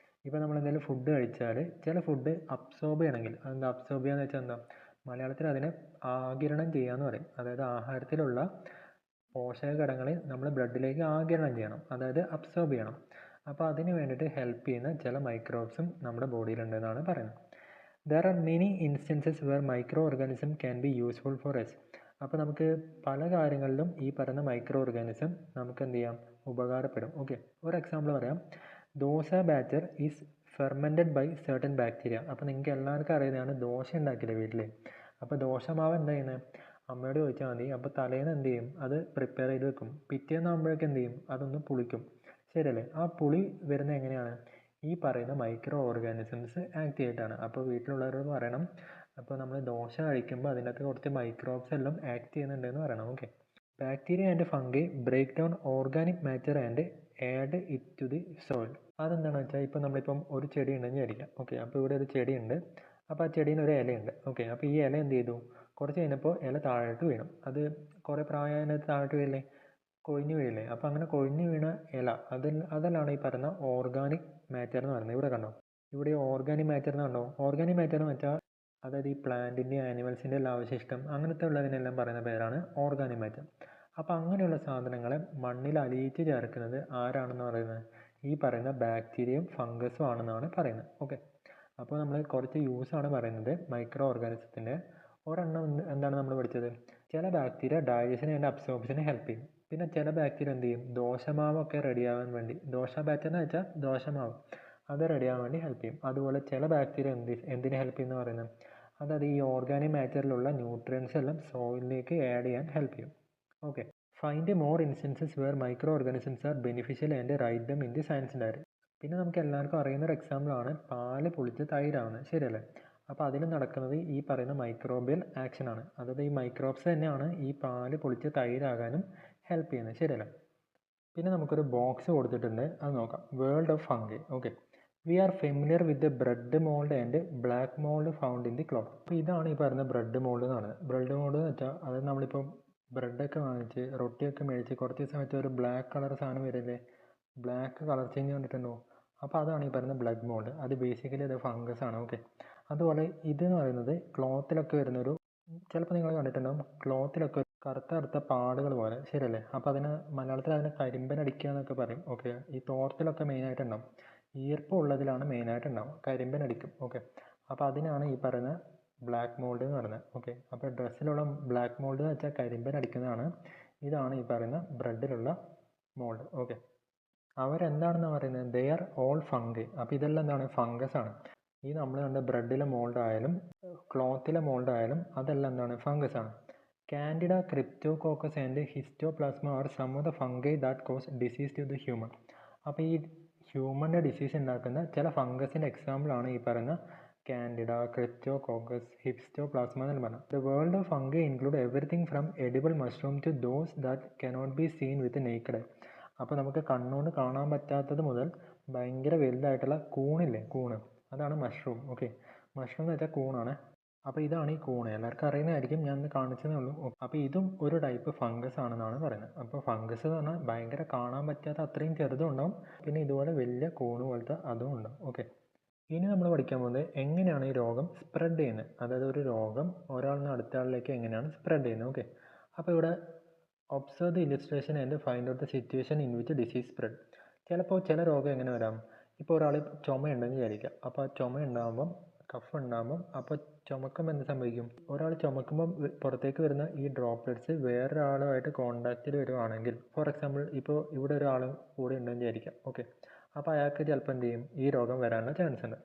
ഇപ്പോൾ നമ്മൾ എന്തെങ്കിലും ഫുഡ് കഴിച്ചാൽ ചില ഫുഡ് അബ്സോർബ് ചെയ്യണമെങ്കിൽ, അതെന്താ അബ്സോർബ് ചെയ്യാന്ന് വെച്ചാൽ എന്താ? മലയാളത്തിൽ അതിനെ ആഗിരണം ചെയ്യാന്ന് പറയും. അതായത് ആഹാരത്തിലുള്ള പോഷക ഘടകങ്ങളെ നമ്മൾ ബ്ലഡിലേക്ക് ആഗിരണം ചെയ്യണം, അതായത് അബ്സോർബ് ചെയ്യണം. അപ്പോൾ അതിന് വേണ്ടിയിട്ട് ഹെൽപ്പ് ചെയ്യുന്ന ചില മൈക്രോബ്സും നമ്മുടെ ബോഡിയിലുണ്ടെന്നാണ് പറയുന്നത്. There are many instances where micro organism can be useful for us. അപ്പോൾ നമുക്ക് പല കാര്യങ്ങളിലും ഈ പറയുന്ന മൈക്രോ ഓർഗാനിസം നമുക്ക് എന്ത് ചെയ്യാം? ഉപകാരപ്പെടും. ഓക്കെ, ഒരു എക്സാമ്പിൾ പറയാം. Dosa batter is fermented by certain bacteria. അപ്പോൾ നിങ്ങൾക്ക് എല്ലാവർക്കും അറിയുന്നതാണ് ദോശ ഉണ്ടാക്കില്ല വീട്ടിൽ. അപ്പോൾ ദോശമാവ് എന്താ ചെയ്യുന്നത്? അമ്മയോട് ചോദിച്ചാൽ മതി. അപ്പോൾ തലേന്ന് എന്ത് ചെയ്യും? അത് പ്രിപ്പയർ ചെയ്ത് വെക്കും. പിറ്റേന്നാകുമ്പോഴേക്കും എന്ത് ചെയ്യും? അതൊന്ന് പുളിക്കും. ശരിയല്ലേ? ആ പുളി വരുന്നത് എങ്ങനെയാണ്? ഈ പറയുന്ന മൈക്രോ ഓർഗാനിസംസ് ആക്ട് ചെയ്തിട്ടാണ്. അപ്പോൾ വീട്ടിലുള്ളവരോട് പറയണം, അപ്പോൾ നമ്മൾ ദോശ കഴിക്കുമ്പോൾ അതിനകത്ത് കുറച്ച് മൈക്രോബ്സ് എല്ലാം ആക്ട് ചെയ്യുന്നുണ്ടെന്ന് പറയണം. Okay, bacteria and fungi break down organic matter and add it to the soil. അതെന്താണെന്ന് വെച്ചാൽ ഇപ്പോൾ നമ്മളിപ്പം ഒരു ചെടി ഉണ്ടെന്ന് വിചാരിക്കാം. ഓക്കെ, അപ്പോൾ ഇവിടെ ഒരു ചെടിയുണ്ട്. അപ്പോൾ ആ ചെടീന് ഒരു ഇലയുണ്ട്. ഓക്കെ, അപ്പോൾ ഈ ഇല എന്ത് ചെയ്തു? കുറച്ച് കഴിഞ്ഞപ്പോൾ ഇല താഴോട്ട് വീണു. അത് കുറേ പ്രായമായതിനകത്ത് താഴോട്ട് വീഴില്ലേ? കൊഴിഞ്ഞു വീഴില്ലേ? അപ്പോൾ അങ്ങനെ കൊഴിഞ്ഞു വീണ ഇല അതെല്ലാം ഈ പറയുന്ന ഓർഗാനിക് മാറ്റർ എന്ന് പറയുന്നത്. ഇവിടെ കണ്ടോ? ഇവിടെ ഓർഗാനിക് മാറ്റർ എന്ന് കണ്ടോ? ഓർഗാനിക് മാറ്റർ എന്ന് വെച്ചാൽ അതായത് ഈ പ്ലാന്റിൻ്റെയും ആനിമൽസിൻ്റെ എല്ലാം അവശിഷ്ടം അങ്ങനത്തെ ഉള്ളതിനെല്ലാം പറയുന്ന പേരാണ് ഓർഗാനിക് മാറ്റർ. അപ്പോൾ അങ്ങനെയുള്ള സാധനങ്ങളെ മണ്ണിൽ അലിയിച്ച് ചേർക്കുന്നത് ആരാണെന്ന് പറയുന്നത്? ഈ പറയുന്ന ബാക്ടീരിയയും ഫംഗസും ആണെന്നാണ് പറയുന്നത്. ഓക്കെ, അപ്പോൾ നമ്മൾ കുറച്ച് യൂസാണ് പറയുന്നത് മൈക്രോ ഓർഗാനിസത്തിൻ്റെ. ഒരെണ്ണം എന്താണ് നമ്മൾ പഠിച്ചത്? ചില ബാക്ടീരിയ ഡൈജഷൻ ആൻഡ് അബ്സോർപ്ഷന് ഹെൽപ്പ് ചെയ്യും. പിന്നെ ചില ബാക്ടീരിയ എന്ത് ചെയ്യും? ദോശമാവൊക്കെ റെഡിയാവാൻ വേണ്ടി, ദോശ ബാറ്റർ എന്ന് വെച്ചാൽ ദോശമാവ്, അത് റെഡിയാവാൻ വേണ്ടി ഹെൽപ്പ് ചെയ്യും. അതുപോലെ ചില ബാക്ടീരിയ എന്തിന് ഹെൽപ്പ് ചെയ്യുന്ന പറയുന്നത്? അതായത് ഈ ഓർഗാനിക് മാറ്ററിലുള്ള ന്യൂട്രിയൻസ് എല്ലാം സോയിലിലേക്ക് ആഡ് ചെയ്യാൻ ഹെൽപ്പ് ചെയ്യും. Okay, find more instances where micro organisms are beneficial and write them in the science diary. പിന്നെ നമുക്ക് എല്ലാവർക്കും അറിയുന്ന ഒരു എക്സാമ്പിളാണ് പാല് പൊളിച്ച് തൈരാവുന്നത്. ശരിയല്ലേ? അപ്പോൾ അതിൽ നടക്കുന്നത് ഈ പറയുന്ന മൈക്രോബിയൽ ആക്ഷനാണ്. അതായത് ഈ മൈക്രോബ്സ് തന്നെയാണ് ഈ പാല് പൊളിച്ച് തൈരാകാനും ഹെൽപ്പ് ചെയ്യുന്നത്. ശരിയല്ലേ? പിന്നെ നമുക്കൊരു ബോക്സ് കൊടുത്തിട്ടുണ്ട്, അത് നോക്കാം. World of fungi. Okay, we are familiar with bread mould and black mould found in the cloth. അപ്പോൾ ഇതാണ് ഈ പറയുന്ന ബ്രെഡ് മോൾഡ് എന്ന് പറയുന്നത്. ബ്രെഡ് മോൾഡ് എന്ന് വെച്ചാൽ അത് നമ്മളിപ്പോൾ ബ്രെഡൊക്കെ വാങ്ങിച്ച് റൊട്ടിയൊക്കെ മേടിച്ച് കുറച്ച് ദിവസം വെച്ചാൽ ഒരു ബ്ലാക്ക് കളർ സാധനം വരില്ലേ, ബ്ലാക്ക് കളർ ചേഞ്ച് കണ്ടിട്ടുണ്ടോ? അപ്പോൾ അതാണ് ഈ പറയുന്ന ബ്ലെഡ് മോൾഡ്. അത് ബേസിക്കലി അത് ഫംഗസ് ആണ്. ഓക്കെ, അതുപോലെ ഇതെന്ന് പറയുന്നത് ക്ലോത്തിലൊക്കെ വരുന്നൊരു, ചിലപ്പോൾ നിങ്ങൾ കണ്ടിട്ടുണ്ടാവും ക്ലോത്തിലൊക്കെ കറുത്ത കറുത്ത പാടുകൾ പോലെ, ശരിയല്ലേ? അപ്പോൾ അതിന് മലയാളത്തിൽ അതിനെ കരിമ്പൻ അടിക്കുക എന്നൊക്കെ പറയും. ഓക്കെ, ഈ തോർത്തിലൊക്കെ മെയിനായിട്ടുണ്ടാവും, ഈർപ്പം ഉള്ളതിലാണ് മെയിനായിട്ടുണ്ടാവും, കരിമ്പൻ അടിക്കും. ഓക്കെ, അപ്പോൾ അതിനാണ് ഈ പറയുന്ന ബ്ലാക്ക് മോൾഡ് എന്ന് പറയുന്നത്. ഓക്കെ, അപ്പോൾ ഡ്രസ്സിലുള്ള ബ്ലാക്ക് മോൾഡ് എന്ന് വെച്ചാൽ കരിമ്പൻ അടിക്കുന്നതാണ്. ഇതാണ് ഈ പറയുന്ന ബ്രെഡിലുള്ള മോൾഡ്. ഓക്കെ, അവരെന്താണെന്ന് പറയുന്നത്, ദേ ആർ ഓൾ ഫംഗി. അപ്പോൾ ഇതെല്ലാം എന്താണ്, ഫംഗസ് ആണ്. ഈ നമ്മൾ കണ്ട ബ്രെഡിലെ മോൾഡ് ആയാലും ക്ലോത്തിലെ മോൾഡ് ആയാലും അതെല്ലാം എന്താണ്, ഫംഗസ് ആണ്. Candida, cryptococcus and histoplasma are some of the fungi that cause disease to the human. അപ്പോൾ ഈ ഹ്യൂമൻ്റെ ഡിസീസ് ഉണ്ടാക്കുന്ന ചില ഫംഗസിൻ്റെ എക്സാമ്പിളാണ് ഈ പറയുന്ന കാൻഡിഡ, ക്രിപ്റ്റോകോക്കസ്, ഹിസ്റ്റോപ്ലാസ്മ എന്ന് പറഞ്ഞാൽ. The world of fungi include everything from edible mushroom to those that cannot be seen with naked. അപ്പോൾ നമുക്ക് കണ്ണുകൊണ്ട് കാണാൻ പറ്റാത്തത് മുതൽ ഭയങ്കര വലുതായിട്ടുള്ള കൂണില്ലേ, കൂണ്, അതാണ് മഷ്റൂം. ഓക്കെ, മഷ്റൂം എന്ന് വെച്ചാൽ കൂണാണ്. അപ്പോൾ ഇതാണ് ഈ കൂണ്, എല്ലാവർക്കും അറിയുന്നതായിരിക്കും, ഞാൻ ഒന്ന് കാണിച്ചതേ ഉള്ളൂ. അപ്പോൾ ഇതും ഒരു ടൈപ്പ് ഫംഗസ് ആണെന്നാണ് പറയുന്നത്. അപ്പോൾ ഫംഗസ് എന്ന് പറഞ്ഞാൽ ഭയങ്കര കാണാൻ പറ്റാത്ത അത്രയും ചെറുതും ഉണ്ടാവും, പിന്നെ ഇതുപോലെ വലിയ കൂണ് പോലത്തെ അതും ഉണ്ടാവും. ഓക്കെ, ഇനി നമ്മൾ പഠിക്കാൻ പോകുന്നത് എങ്ങനെയാണ് ഈ രോഗം സ്പ്രെഡ് ചെയ്യുന്നത്, അതായത് ഒരു രോഗം ഒരാളിൽ നിന്ന് അടുത്ത ആളിലേക്ക് എങ്ങനെയാണ് സ്പ്രെഡ് ചെയ്യുന്നത്. ഓക്കെ, അപ്പോൾ ഇവിടെ observe the illustration and find out the situation in which disease spread. ചിലപ്പോൾ ചില രോഗം എങ്ങനെ വരാം, ഇപ്പോൾ ഒരാൾ ചുമയുണ്ടെന്ന് വിചാരിക്കുക. അപ്പോൾ ആ ചുമ ഉണ്ടാകുമ്പം, കഫ് ഉണ്ടാകുമ്പം, അപ്പോൾ ചുമക്കുമ്പോൾ എന്ത് സംഭവിക്കും, ഒരാൾ ചുമക്കുമ്പം പുറത്തേക്ക് വരുന്ന ഈ ഡ്രോപ്ലെറ്റ്സ് വേറൊരാളുമായിട്ട് കോണ്ടാക്റ്റിൽ വരുവാണെങ്കിൽ, ഫോർ എക്സാമ്പിൾ ഇപ്പോൾ ഇവിടെ ഒരാൾ കൂടെ ഉണ്ടെന്ന് വിചാരിക്കാം. ഓക്കെ, അപ്പോൾ അയാൾക്ക് ചിലപ്പോൾ എന്ത് ചെയ്യും, ഈ രോഗം വരാനുള്ള ചാൻസ് ഉണ്ട്.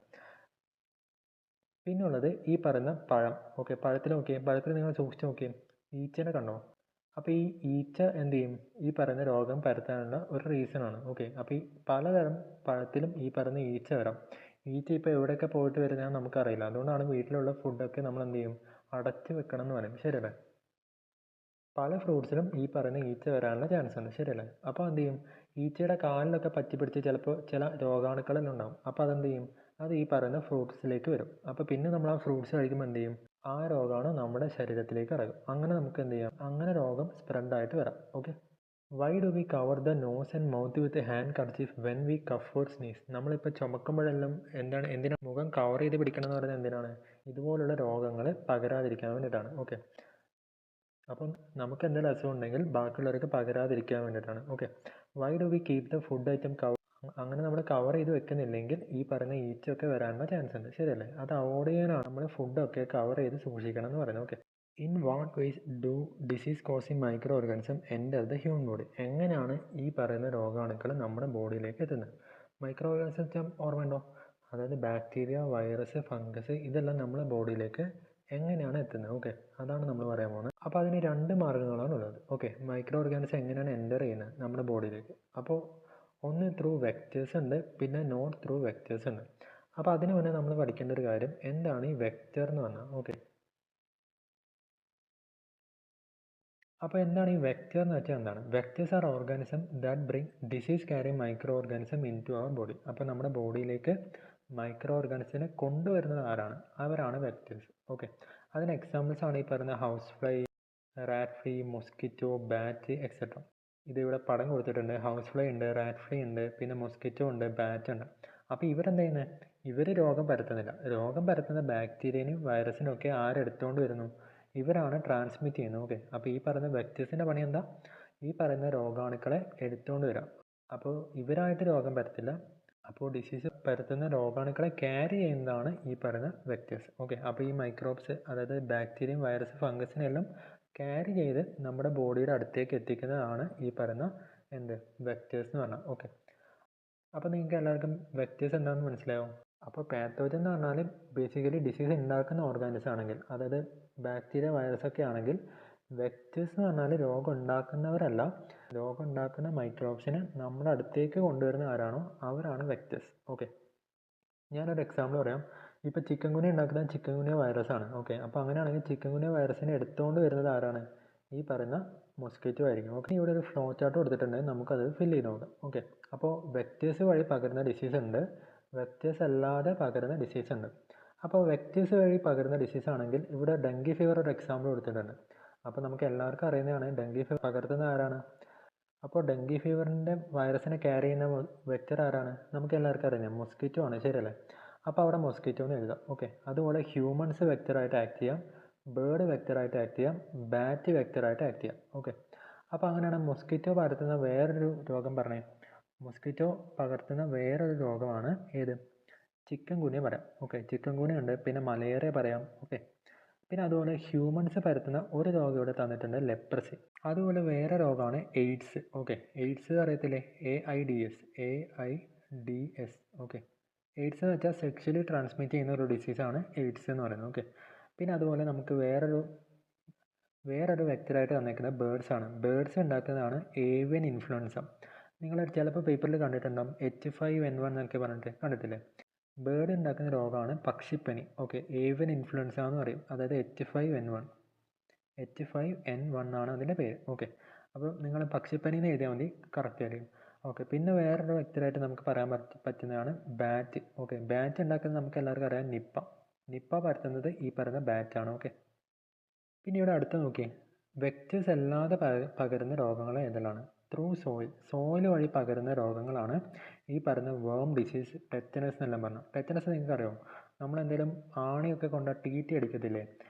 പിന്നെ ഉള്ളത് ഈ പറയുന്ന പഴം. ഓക്കെ, പഴത്തിൽ നോക്കിയേ, പഴത്തിൽ നിങ്ങൾ സൂക്ഷിച്ച് നോക്കിയേ, ഈച്ചനെ കണ്ടോ? അപ്പോൾ ഈ ഈച്ച എന്ത് ചെയ്യും, ഈ പറയുന്ന രോഗം പരത്താനുള്ള ഒരു റീസണാണ്. ഓക്കെ, അപ്പോൾ ഈ പലതരം പഴത്തിലും ഈ പറയുന്ന ഈച്ച വരാം. ഈച്ച ഇപ്പോൾ എവിടെയൊക്കെ പോയിട്ട് വരുന്നതെന്ന് നമുക്കറിയില്ല. അതുകൊണ്ടാണ് വീട്ടിലുള്ള ഫുഡൊക്കെ നമ്മൾ എന്ത് ചെയ്യും, അടച്ച് വെക്കണം എന്ന് പറയും, ശരിയല്ലേ? പല ഫ്രൂട്ട്സിലും ഈ പറയുന്ന ഈച്ച വരാനുള്ള ചാൻസ് ഉണ്ട്, ശരിയല്ലേ? അപ്പോൾ എന്ത് ചെയ്യും, ഈച്ചയുടെ കാലിലൊക്കെ പറ്റി പിടിച്ച് ചിലപ്പോൾ ചില രോഗാണുക്കളെല്ലാം ഉണ്ടാവും. അപ്പോൾ അതെന്ത് ചെയ്യും, അത് ഈ പറയുന്ന ഫ്രൂട്ട്സിലേക്ക് വരും. അപ്പോൾ പിന്നെ നമ്മൾ ആ ഫ്രൂട്ട്സ് കഴിക്കുമ്പോൾ എന്ത് ചെയ്യും, ആ രോഗമാണ് നമ്മുടെ ശരീരത്തിലേക്ക് ഇറങ്ങും. അങ്ങനെ നമുക്ക് എന്ത് ചെയ്യാം, അങ്ങനെ രോഗം സ്പ്രെഡായിട്ട് വരാം. Okay, why do we cover the nose and mouth with handkerchief when we cough or sneeze. നമ്മളിപ്പോൾ ചുമക്കുമ്പോഴെല്ലാം എന്തിനാണ് മുഖം കവർ ചെയ്ത് പിടിക്കണം എന്ന് പറയുന്നത്, എന്തിനാണ്, ഇതുപോലുള്ള രോഗങ്ങൾ പകരാതിരിക്കാൻ വേണ്ടിയിട്ടാണ്. ഓക്കെ, അപ്പം നമുക്ക് എന്തെങ്കിലും അസുഖം ഉണ്ടെങ്കിൽ ബാക്കിയുള്ളവർക്ക് പകരാതിരിക്കാൻ വേണ്ടിയിട്ടാണ്. Okay, why do we keep the food item cover. അങ്ങനെ നമ്മൾ കവർ ചെയ്ത് വെക്കുന്നില്ലെങ്കിൽ ഈ പറയുന്ന ഈച്ചയൊക്കെ വരാനുള്ള ചാൻസ് ഉണ്ട്, ശരിയല്ലേ? അത് അവോയ്ഡ് ചെയ്യാനാണ് നമ്മൾ ഫുഡൊക്കെ കവർ ചെയ്ത് സൂക്ഷിക്കണം എന്ന് പറയുന്നത്. Okay, in what vase do disease causing micro organism enter the human body. എങ്ങനെയാണ് ഈ പറയുന്ന രോഗാണുക്കൾ നമ്മുടെ ബോഡിയിലേക്ക് എത്തുന്നത്? മൈക്രോ ഓർഗാനിസം ഓർമ്മയുണ്ടോ? അതായത് ബാക്ടീരിയ, വൈറസ്, ഫംഗസ്, ഇതെല്ലാം നമ്മുടെ ബോഡിയിലേക്ക് എങ്ങനെയാണ് എത്തുന്നത്. ഓക്കെ, അതാണ് നമ്മൾ പറയാൻ പോകുന്നത്. അപ്പോൾ അതിന് രണ്ട് മാർഗ്ഗങ്ങളാണ് ഉള്ളത്. ഓക്കെ, മൈക്രോ ഓർഗാനിസം എങ്ങനെയാണ് എൻ്റർ ചെയ്യുന്നത് നമ്മുടെ ബോഡിയിലേക്ക്? അപ്പോൾ ഒന്ന് ത്രൂ വെക്റ്റേഴ്സ് ഉണ്ട്, പിന്നെ നോട്ട് ത്രൂ വെക്റ്റേഴ്സ് ഉണ്ട്. അപ്പോൾ അതിന് മുന്നേ നമ്മൾ പഠിക്കേണ്ട ഒരു കാര്യം, എന്താണ് ഈ വെക്റ്റർ എന്ന് പറഞ്ഞാൽ. ഓക്കെ, അപ്പോൾ എന്താണ് ഈ വെക്റ്റർ എന്ന് വെച്ചാൽ എന്താണ്? Vectors are organism that bring disease carrying micro organism into our body. അപ്പോൾ നമ്മുടെ ബോഡിയിലേക്ക് മൈക്രോ ഓർഗാനിസത്തിനെ കൊണ്ടുവരുന്നത് ആരാണ്? അവരാണ് വെക്റ്റേഴ്സ്. ഓക്കെ, അതിന് എക്സാമ്പിൾസ് ആണ് ഈ പറയുന്ന house fly, rat fly, mosquito, bat, etcetera. ഇതിവിടെ പടം കൊടുത്തിട്ടുണ്ട്. ഹൗസ് ഫ്ലൈ ഉണ്ട്, റാറ്റ് ഫ്ലൈ ഉണ്ട്, പിന്നെ മൊസ്കിറ്റോ ഉണ്ട്, ബാറ്റ് ഉണ്ട്. അപ്പോൾ ഇവരെന്താ ചെയ്യുന്നത്, ഇവർ രോഗം പരത്തുന്നില്ല. രോഗം പരത്തുന്ന ബാക്ടീരിയനും വൈറസിനും ഒക്കെ ആരെടുത്തുകൊണ്ട് വരുന്നു, ഇവരാണ് ട്രാൻസ്മിറ്റ് ചെയ്യുന്നത്. ഓക്കെ, അപ്പോൾ ഈ പറയുന്ന വെക്റ്റേഴ്സിൻ്റെ പണി എന്താ, ഈ പറയുന്ന രോഗാണുക്കളെ എടുത്തുകൊണ്ട് വരാം. അപ്പോൾ ഇവരായിട്ട് രോഗം പരത്തില്ല. അപ്പോൾ ഡിസീസ് പരത്തുന്ന രോഗാണുക്കളെ ക്യാരി ചെയ്യുന്നതാണ് ഈ പറയുന്ന വെക്റ്റേഴ്സ്. ഓക്കെ, അപ്പോൾ ഈ മൈക്രോബ്സ്, അതായത് ബാക്ടീരിയയും വൈറസ്, ഫംഗസിനെല്ലാം ക്യാരി ചെയ്ത് നമ്മുടെ ബോഡിയുടെ അടുത്തേക്ക് എത്തിക്കുന്നതാണ് ഈ പറയുന്ന വെക്റ്റേഴ്സ് എന്ന് പറഞ്ഞാൽ. ഓക്കെ, അപ്പോൾ നിങ്ങൾക്ക് എല്ലാവർക്കും വെക്റ്റേഴ്സ് എന്താണെന്ന് മനസ്സിലാവും. അപ്പോൾ പാത്തോജൻ എന്ന് പറഞ്ഞാൽ ബേസിക്കലി ഡിസീസ് ഉണ്ടാക്കുന്ന ഓർഗാനിസം ആണെങ്കിൽ, അതായത് ബാക്ടീരിയ, വൈറസ് ഒക്കെ ആണെങ്കിൽ, വെക്റ്റേഴ്സ് എന്ന് പറഞ്ഞാൽ രോഗം ഉണ്ടാക്കുന്നവരല്ല, രോഗം ഉണ്ടാക്കുന്ന മൈക്രോബ്സിനെ നമ്മുടെ അടുത്തേക്ക് കൊണ്ടുവരുന്ന ആരാണോ അവരാണ് വെക്റ്റേഴ്സ്. ഓക്കെ, ഞാനൊരു എക്സാമ്പിൾ പറയാം. ഇപ്പോൾ ചിക്കൻ ഗുനിയ ഉണ്ടാക്കുന്ന ചിക്കൻ ഗുനിയ വൈറസ് ആണ്. ഓക്കെ, അപ്പോൾ അങ്ങനെയാണെങ്കിൽ ചിക്കൻ ഗുനിയ വൈറസിനെ എടുത്തുകൊണ്ട് വരുന്നത് ആരാണ്? ഈ പറയുന്ന മൊസ്കിറ്റോ ആയിരിക്കും. ഓക്കെ, ഇവിടെ ഒരു ഫ്ലോ ചാർട്ട് കൊടുത്തിട്ടുണ്ട്, നമുക്കത് ഫില്ല് ചെയ്ത് നോക്കാം. ഓക്കെ, അപ്പോൾ വെക്റ്റേഴ്സ് വഴി പകരുന്ന ഡിസീസ് ഉണ്ട്, വെക്റ്റേഴ്സ് അല്ലാതെ പകരുന്ന ഡിസീസ് ഉണ്ട്. അപ്പോൾ വെക്റ്റേഴ്സ് വഴി പകരുന്ന ഡിസീസ് ആണെങ്കിൽ ഇവിടെ ഡെങ്കി ഫീവർ ഒരു എക്സാമ്പിൾ കൊടുത്തിട്ടുണ്ട്. അപ്പോൾ നമുക്ക് എല്ലാവർക്കും അറിയുന്നതാണ് ഡെങ്കി ഫീവർ പകർത്തുന്ന ആരാണ്. അപ്പോൾ ഡെങ്കി ഫീവറിൻ്റെ വൈറസിനെ ക്യാരി ചെയ്യുന്ന വെക്റ്റർ ആരാണ്, നമുക്ക് എല്ലാവർക്കും അറിയാം, മൊസ്കിറ്റോ ആണ്, ശരിയല്ലേ. അപ്പോൾ അവിടെ മൊസ്കിറ്റോ എന്ന് എഴുതാം. ഓക്കെ. അതുപോലെ ഹ്യൂമൻസ് വെക്റ്ററായിട്ട് ആക്ട് ചെയ്യാം, ബേർഡ് വെക്റ്ററായിട്ട് ആക്ട് ചെയ്യാം, ബാറ്റ് വെക്റ്ററായിട്ട് ആക്ട് ചെയ്യാം. ഓക്കെ. അപ്പോൾ അങ്ങനെയാണ് മൊസ്കിറ്റോ പകർത്തുന്ന വേറൊരു രോഗം പറഞ്ഞേ. മൊസ്കിറ്റോ പകർത്തുന്ന വേറൊരു രോഗമാണ് ഏത്, ചിക്കൻ ഗുനിയ പറയാം. ഓക്കെ. ചിക്കൻ ഗുനിയ ഉണ്ട്, പിന്നെ മലേറിയ പറയാം. ഓക്കെ. പിന്നെ അതുപോലെ ഹ്യൂമൻസ് പരത്തുന്ന ഒരു രോഗം ഇവിടെ തന്നിട്ടുണ്ട്, ലെപ്രസി. അതുപോലെ വേറെ രോഗമാണ് എയ്ഡ്സ്. ഓക്കെ. എയ്ഡ്സ് അറിയത്തില്ലേ, AIDS. ഓക്കെ. എയ്ഡ്സ് എന്ന് വെച്ചാൽ സെക്ഷലി ട്രാൻസ്മിറ്റ് ചെയ്യുന്ന ഒരു ഡിസീസാണ് എയ്ഡ്സ് എന്ന് പറയുന്നത്. ഓക്കെ. പിന്നെ അതുപോലെ നമുക്ക് വേറൊരു വെക്റ്ററായിട്ട് തന്നേക്കുന്നത് ബേർഡ്സ് ആണ്. ബേർഡ്സ് ഉണ്ടാക്കുന്നതാണ് ഏവിയൻ ഇൻഫ്ലുവൻസ. നിങ്ങൾ ചിലപ്പോൾ പേപ്പറിൽ കണ്ടിട്ടുണ്ടാകും H5N1 എന്നൊക്കെ പറഞ്ഞിട്ട്, കണ്ടിട്ടില്ലേ. ബേർഡ് ഉണ്ടാക്കുന്ന രോഗമാണ് പക്ഷിപ്പനി. ഓക്കെ. ഏവിയൻ ഇൻഫ്ലുവൻസ എന്ന് പറയും, അതായത് H5N1 ആണ് അതിൻ്റെ പേര്. ഓക്കെ. അപ്പോൾ നിങ്ങൾ പക്ഷിപ്പനി എന്ന് എഴുതിയാൽ മതി, കറക്റ്റ് ആയിരിക്കും. ഓക്കെ. പിന്നെ വേറൊരു വ്യക്തിയായിട്ട് നമുക്ക് പറയാൻ പറ്റുന്നതാണ് ബാറ്റ്. ഓക്കെ. ബാറ്റ് ഉണ്ടാക്കുന്നത് നമുക്ക് എല്ലാവർക്കും അറിയാം, നിപ്പ പരത്തുന്നത് ഈ പറയുന്ന ബാറ്റാണ്. ഓക്കെ. പിന്നെ ഇവിടെ അടുത്ത് നോക്കിയേ, വെക്റ്റേഴ്സ് അല്ലാതെ പകരുന്ന രോഗങ്ങൾ ഏതെല്ലാം. ത്രൂ സോയിൽ വഴി പകരുന്ന രോഗങ്ങളാണ് ഈ പറയുന്ന വേം ഡിസീസ്, ടെറ്റനസ് എന്നെല്ലാം പറഞ്ഞു. ടെറ്റനസ് നിങ്ങൾക്ക് അറിയാമോ, നമ്മളെന്തെങ്കിലും ആണിയൊക്കെ കൊണ്ട് TT അടിക്കത്തില്ലേ,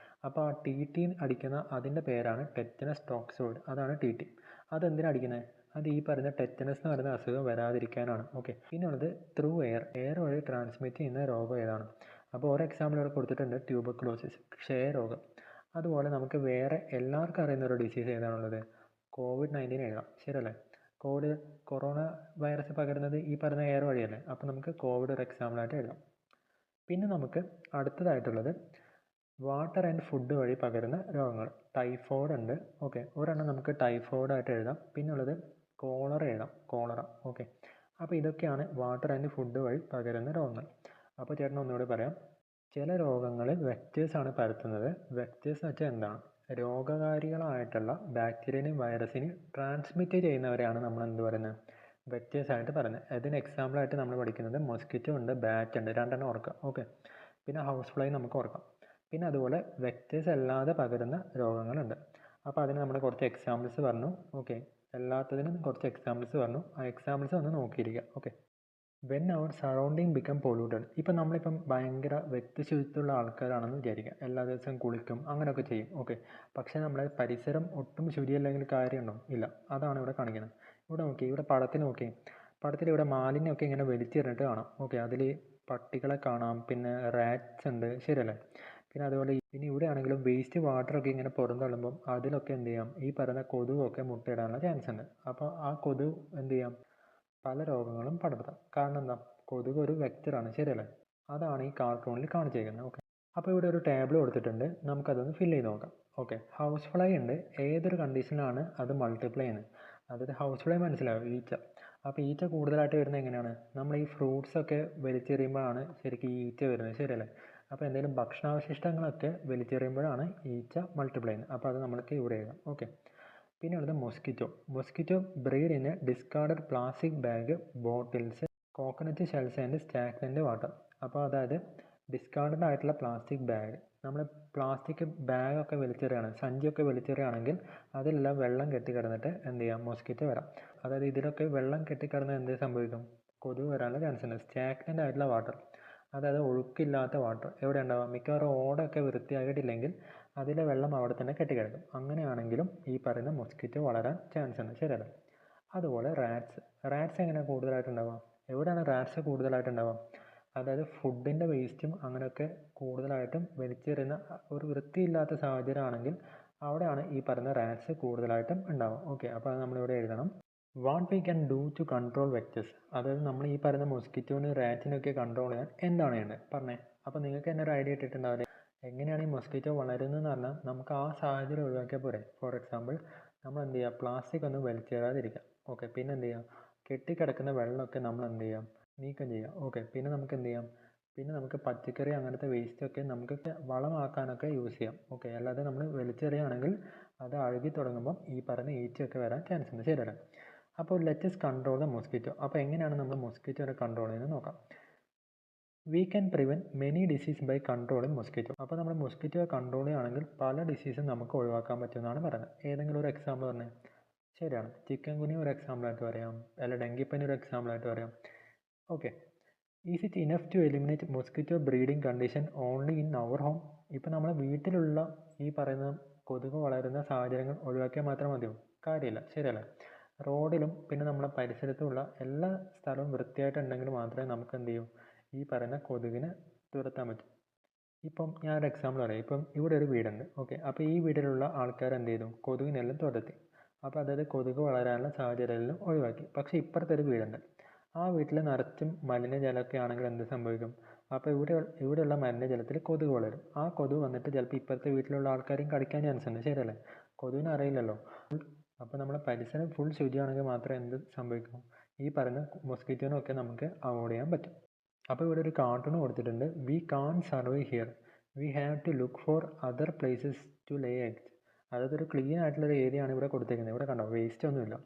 അപ്പോൾ ആ TT അടിക്കുന്ന അതിൻ്റെ പേരാണ് ടെറ്റനസ് ടോക്സോയിഡ്, അതാണ് TT. അതെന്തിനാണ് അടിക്കുന്നത്, അത് ഈ പറയുന്ന ടെറ്റനസ് എന്ന് പറയുന്ന അസുഖം വരാതിരിക്കാനാണ്. ഓക്കെ. പിന്നെ ഉള്ളത് ത്രൂ എയർ വഴി ട്രാൻസ്മിറ്റ് ചെയ്യുന്ന രോഗം ഏതാണ്. അപ്പോൾ ഓരോ എക്സാമ്പിൾ ഇവിടെ കൊടുത്തിട്ടുണ്ട്, ട്യൂബർക്ലോസിസ്, ക്ഷയരോഗം. അതുപോലെ നമുക്ക് വേറെ എല്ലാവർക്കും അറിയുന്ന ഒരു ഡിസീസ് ഏതാണുള്ളത്, COVID-19 എഴുതാം, ശരിയല്ലേ. കൊറോണ വൈറസ് പകരുന്നത് ഈ പറയുന്ന എയർ വഴിയല്ലേ, അപ്പോൾ നമുക്ക് കോവിഡ് ഒരു എക്സാമ്പിളായിട്ട് എഴുതാം. പിന്നെ നമുക്ക് അടുത്തതായിട്ടുള്ളത് വാട്ടർ ആൻഡ് ഫുഡ് വഴി പകരുന്ന രോഗങ്ങൾ. ടൈഫോയിഡ് ഉണ്ട്. ഓക്കെ. ഒരെണ്ണം നമുക്ക് ടൈഫോയിഡായിട്ട് എഴുതാം. പിന്നെ ഉള്ളത് കോളറ എഴുതാം, കോളറ. ഓക്കെ. അപ്പോൾ ഇതൊക്കെയാണ് വാട്ടർ ആൻഡ് ഫുഡ് വഴി പകരുന്ന രോഗങ്ങൾ. അപ്പോൾ ചേട്ടൻ ഒന്നുകൂടി പറയാം. ചില രോഗങ്ങൾ വെക്റ്റേഴ്സാണ് പരത്തുന്നത്. വെക്റ്റേഴ്സ് എന്ന് വെച്ചാൽ എന്താണ്, രോഗകാരികളായിട്ടുള്ള ബാക്ടീരിയനും വൈറസിനും ട്രാൻസ്മിറ്റ് ചെയ്യുന്നവരെയാണ് നമ്മൾ എന്ത് പറയുന്നത്, വെക്റ്റേഴ്സായിട്ട് പറയുന്നത്. അതിന് എക്സാമ്പിളായിട്ട് നമ്മൾ പഠിക്കുന്നത് മൊസ്കിറ്റോ ഉണ്ട്, ബാറ്റ് ഉണ്ട്, രണ്ടെണ്ണം ഓർക്കാം. ഓക്കെ. പിന്നെ ഹൗസ് ഫ്ലൈ നമുക്ക് ഓർക്കാം. പിന്നെ അതുപോലെ വെക്റ്റേഴ്സ് അല്ലാതെ പകരുന്ന രോഗങ്ങളുണ്ട്. അപ്പോൾ അതിന് നമ്മൾ കുറച്ച് എക്സാമ്പിൾസ് പറഞ്ഞു. ഓക്കെ. എല്ലാത്തതിനും കുറച്ച് എക്സാമ്പിൾസ് പറഞ്ഞു. ആ എക്സാമ്പിൾസ് ഒന്ന് നോക്കിയിരിക്കുക. Okay. When our surrounding become polluted. ഇപ്പം നമ്മളിപ്പം ഭയങ്കര വ്യക്തിശുചിത്വമുള്ള ആൾക്കാരാണെന്ന് വിചാരിക്കുക, എല്ലാ ദിവസവും കുളിക്കും, അങ്ങനെയൊക്കെ ചെയ്യും. ഓക്കെ. പക്ഷേ നമ്മളെ പരിസരം ഒട്ടും ശുചിയല്ലെങ്കിൽ കാര്യമുണ്ടോ, ഇല്ല. അതാണ് ഇവിടെ കാണിക്കുന്നത്. ഇവിടെ നോക്കി, ഇവിടെ പടത്തിൽ നോക്കി, പടത്തിൽ ഇവിടെ മാലിന്യമൊക്കെ ഇങ്ങനെ വലിച്ചെറിഞ്ഞിട്ട് കാണാം. ഓക്കെ. അതിൽ പട്ടികളെ കാണാം, പിന്നെ റാറ്റ്സ് ഉണ്ട്, ശരിയല്ലേ. പിന്നെ അതുപോലെ പിന്നെ ഇവിടെ ആണെങ്കിലും വേസ്റ്റ് വാട്ടറൊക്കെ ഇങ്ങനെ പുറന്തള്ളുമ്പം അതിലൊക്കെ എന്ത് ചെയ്യാം, ഈ പറയുന്ന കൊതുകൊക്കെ മുട്ടയിടാനുള്ള ചാൻസ് ഉണ്ട്. അപ്പോൾ ആ കൊതുക് എന്ത് ചെയ്യാം, പല രോഗങ്ങളും പടർത്താം. കാരണം എന്താ, കൊതുക് ഒരു വെക്റ്ററാണ്, ശരിയല്ലേ. അതാണ് ഈ കാർട്ടൂണിൽ കാണിച്ചേക്കുന്നത്. ഓക്കെ. അപ്പോൾ ഇവിടെ ഒരു ടേബിൾ കൊടുത്തിട്ടുണ്ട്, നമുക്കതൊന്ന് ഫില്ല് ചെയ്ത് നോക്കാം. ഓക്കെ. ഹൗസ് ഫ്ലൈ ഉണ്ട്, ഏതൊരു കണ്ടീഷനിലാണ് അത് മൾട്ടിപ്ലൈ ചെയ്യുന്നത്, അതായത് ഹൗസ് ഫ്ലൈ മനസ്സിലാവും, ഈച്ച. അപ്പോൾ ഈച്ച കൂടുതലായിട്ട് വരുന്നത് എങ്ങനെയാണ്, നമ്മൾ ഈ ഫ്രൂട്ട്സൊക്കെ വലിച്ചെറിയുമ്പോഴാണ് ശരിക്കും ഈ ഈച്ച വരുന്നത്, ശരിയല്ലേ. അപ്പോൾ എന്തെങ്കിലും ഭക്ഷണാവശിഷ്ടങ്ങളൊക്കെ വലിച്ചെറിയുമ്പോഴാണ് ഈച്ച മൾട്ടിപ്ലൈ ചെയ്യുന്നത്. അപ്പോൾ അത് നമ്മൾക്ക് ഇവിടെ എഴുതാം. ഓക്കെ. പിന്നെ ഉള്ളത് mosquito breed in discarded plastic bag, bottles, coconut shells and stagnant water. അപ്പോൾ അതായത് ഡിസ്കാർഡഡ് ആയിട്ടുള്ള പ്ലാസ്റ്റിക് ബാഗ്, നമ്മൾ പ്ലാസ്റ്റിക് ബാഗൊക്കെ വലിച്ചെറിയാണ്, സഞ്ചിയൊക്കെ വലിച്ചെറിയാണെങ്കിൽ അതിലെല്ലാം വെള്ളം കെട്ടിക്കിടന്നിട്ട് എന്ത് ചെയ്യാം, മൊസ്കിറ്റോ വരാം. അതായത് ഇതിലൊക്കെ വെള്ളം കെട്ടിക്കിടന്ന് എന്ത് സംഭവിക്കും, കൊതുക് വരാനുള്ള ചാൻസ് ഉണ്ട്. സ്റ്റാഗ്നന്റ് ആയിട്ടുള്ള വാട്ടർ, അതായത് ഒഴുക്കില്ലാത്ത വാട്ടർ എവിടെ ഉണ്ടാവാം, മിക്കവാറും ഓടൊക്കെ വൃത്തിയാക്കിയിട്ടില്ലെങ്കിൽ അതിലെ വെള്ളം അവിടെ തന്നെ കെട്ടിക്കിടക്കും. അങ്ങനെയാണെങ്കിലും ഈ പറയുന്ന മൊസ്കിറ്റോ വളരാൻ ചാൻസ് ഉണ്ട്, ശരിയല്ല. അതുപോലെ റാറ്റ്സ് എങ്ങനെയാണ് കൂടുതലായിട്ടുണ്ടാവുക, എവിടെയാണ് റാറ്റ്സ് കൂടുതലായിട്ടുണ്ടാവുക, അതായത് ഫുഡിൻ്റെ വേസ്റ്റും അങ്ങനെയൊക്കെ കൂടുതലായിട്ടും വലിച്ചെറിയുന്ന ഒരു വൃത്തിയില്ലാത്ത സാഹചര്യം ആണെങ്കിൽ അവിടെയാണ് ഈ പറയുന്ന റാറ്റ്സ് കൂടുതലായിട്ടും ഉണ്ടാവുക. ഓക്കെ. അപ്പോൾ അത് നമ്മളിവിടെ എഴുതണം. What we can do to control vectors, അതായത് നമ്മൾ ഈ പറയുന്ന മൊസ്കിറ്റോന് റാറ്റിനൊക്കെ കൺട്രോൾ ചെയ്യാൻ എന്താണ് വേണ്ടത് പറഞ്ഞേ. അപ്പോൾ നിങ്ങൾക്ക് തന്നെ ഒരു ഐഡിയ ഇട്ടിട്ടുണ്ടാവില്ലേ, എങ്ങനെയാണ് ഈ മൊസ്കിറ്റോ വളരുന്നതെന്ന് പറഞ്ഞാൽ നമുക്ക് ആ സാഹചര്യം ഒഴിവാക്കിയാൽ പോരെ. ഫോർ എക്സാമ്പിൾ നമ്മൾ എന്ത് ചെയ്യുക, പ്ലാസ്റ്റിക് ഒന്നും വലിച്ചെറിയാതിരിക്കുക. ഓക്കെ. പിന്നെ എന്ത് ചെയ്യുക, കെട്ടിക്കിടക്കുന്ന വെള്ളമൊക്കെ നമ്മൾ എന്ത് ചെയ്യാം, നീക്കം ചെയ്യുക. ഓക്കെ. പിന്നെ നമുക്ക് എന്ത് ചെയ്യാം, പിന്നെ നമുക്ക് പച്ചക്കറി അങ്ങനത്തെ വേസ്റ്റൊക്കെ നമുക്ക് വളമാക്കാനൊക്കെ യൂസ് ചെയ്യാം. ഓക്കെ. അല്ലാതെ നമ്മൾ വലിച്ചെറിയുകയാണെങ്കിൽ അത് അഴുകി തുടങ്ങുമ്പം ഈ പറയുന്ന ഈച്ചയൊക്കെ വരാൻ ചാൻസ് ഉണ്ട്, ശരിയല്ല. അപ്പോൾ ലെറ്റസ് കൺട്രോൾ ദ മൊസ്കിറ്റോ. അപ്പോൾ എങ്ങനെയാണ് നമ്മൾ മൊസ്കിറ്റോനെ കൺട്രോൾ ചെയ്യുന്നത് നോക്കാം. We can prevent many disease by controlling mosquito. അപ്പോൾ നമ്മൾ മൊസ്കിറ്റോ കൺട്രോൾ ചെയ്യുകയാണെങ്കിൽ പല ഡിസീസും നമുക്ക് ഒഴിവാക്കാൻ പറ്റുമെന്നാണ് പറയുന്നത്. ഏതെങ്കിലും ഒരു എക്സാമ്പിൾ പറഞ്ഞാൽ ശരിയാണ്. ചിക്കൻ ഗുനിയ ഒരു എക്സാമ്പിളായിട്ട് പറയാം, അല്ല ഡെങ്കിപ്പനി ഒരു എക്സാമ്പിളായിട്ട് പറയാം. Okay, is it enough to eliminate mosquito breeding condition only in our home? ഇപ്പോൾ നമ്മളെ വീട്ടിലുള്ള ഈ പറയുന്ന കൊതുക് വളരുന്ന സാഹചര്യങ്ങൾ ഒഴിവാക്കിയാൽ മാത്രം മതിയോ? കാര്യമില്ല, ശരിയല്ല. റോഡിലും പിന്നെ നമ്മുടെ പരിസരത്തുമുള്ള എല്ലാ സ്ഥലവും വൃത്തിയായിട്ടുണ്ടെങ്കിൽ മാത്രമേ നമുക്ക് എന്ത് ചെയ്യൂ, ഈ പറയുന്ന കൊതുകിനെ തുരത്താൻ പറ്റും. ഇപ്പം ഞാനൊരു എക്സാമ്പിൾ പറയാം. ഇപ്പം ഇവിടെ ഒരു വീടുണ്ട്. ഓക്കെ, അപ്പോൾ ഈ വീട്ടിലുള്ള ആൾക്കാർ എന്ത് ചെയ്തു, കൊതുകിനെല്ലാം തുരത്തി. അപ്പോൾ അതായത് കൊതുക് വളരാനുള്ള സാഹചര്യമെല്ലാം ഒഴിവാക്കി. പക്ഷേ ഇപ്പുറത്തെ ഒരു വീടുണ്ട്. ആ വീട്ടിൽ നിറച്ചും മലിനജലമൊക്കെ ആണെങ്കിൽ എന്ത് സംഭവിക്കും? അപ്പോൾ ഇവിടെയുള്ള മലിനജലത്തിൽ കൊതുക് വളരും. ആ കൊതുക് വന്നിട്ട് ചിലപ്പോൾ ഇപ്പുറത്തെ വീട്ടിലുള്ള ആൾക്കാരെയും കടിക്കാൻ ചാൻസ് ഉണ്ട്, ശരിയല്ലേ? കൊതുകിന് അറിയില്ലല്ലോ. അപ്പോൾ നമ്മുടെ പരിസരം ഫുൾ ശുചിയാണെങ്കിൽ മാത്രമേ എന്ത് സംഭവിക്കും, ഈ പറയുന്ന മൊസ്കിറ്റോനൊക്കെ നമുക്ക് അവോയ്ഡ് ചെയ്യാൻ പറ്റും. അപ്പോൾ ഇവിടെ ഒരു കാർട്ടൂൺ കൊടുത്തിട്ടുണ്ട്. We can't survive here, we have to look for other places to lay eggs. അതായത് ഒരു ക്ലീൻ ആയിട്ടുള്ളൊരു ഏരിയ ആണ് ഇവിടെ കൊടുത്തേക്കുന്നത്. ഇവിടെ കണ്ടോ, വേസ്റ്റ് ഒന്നുമില്ല.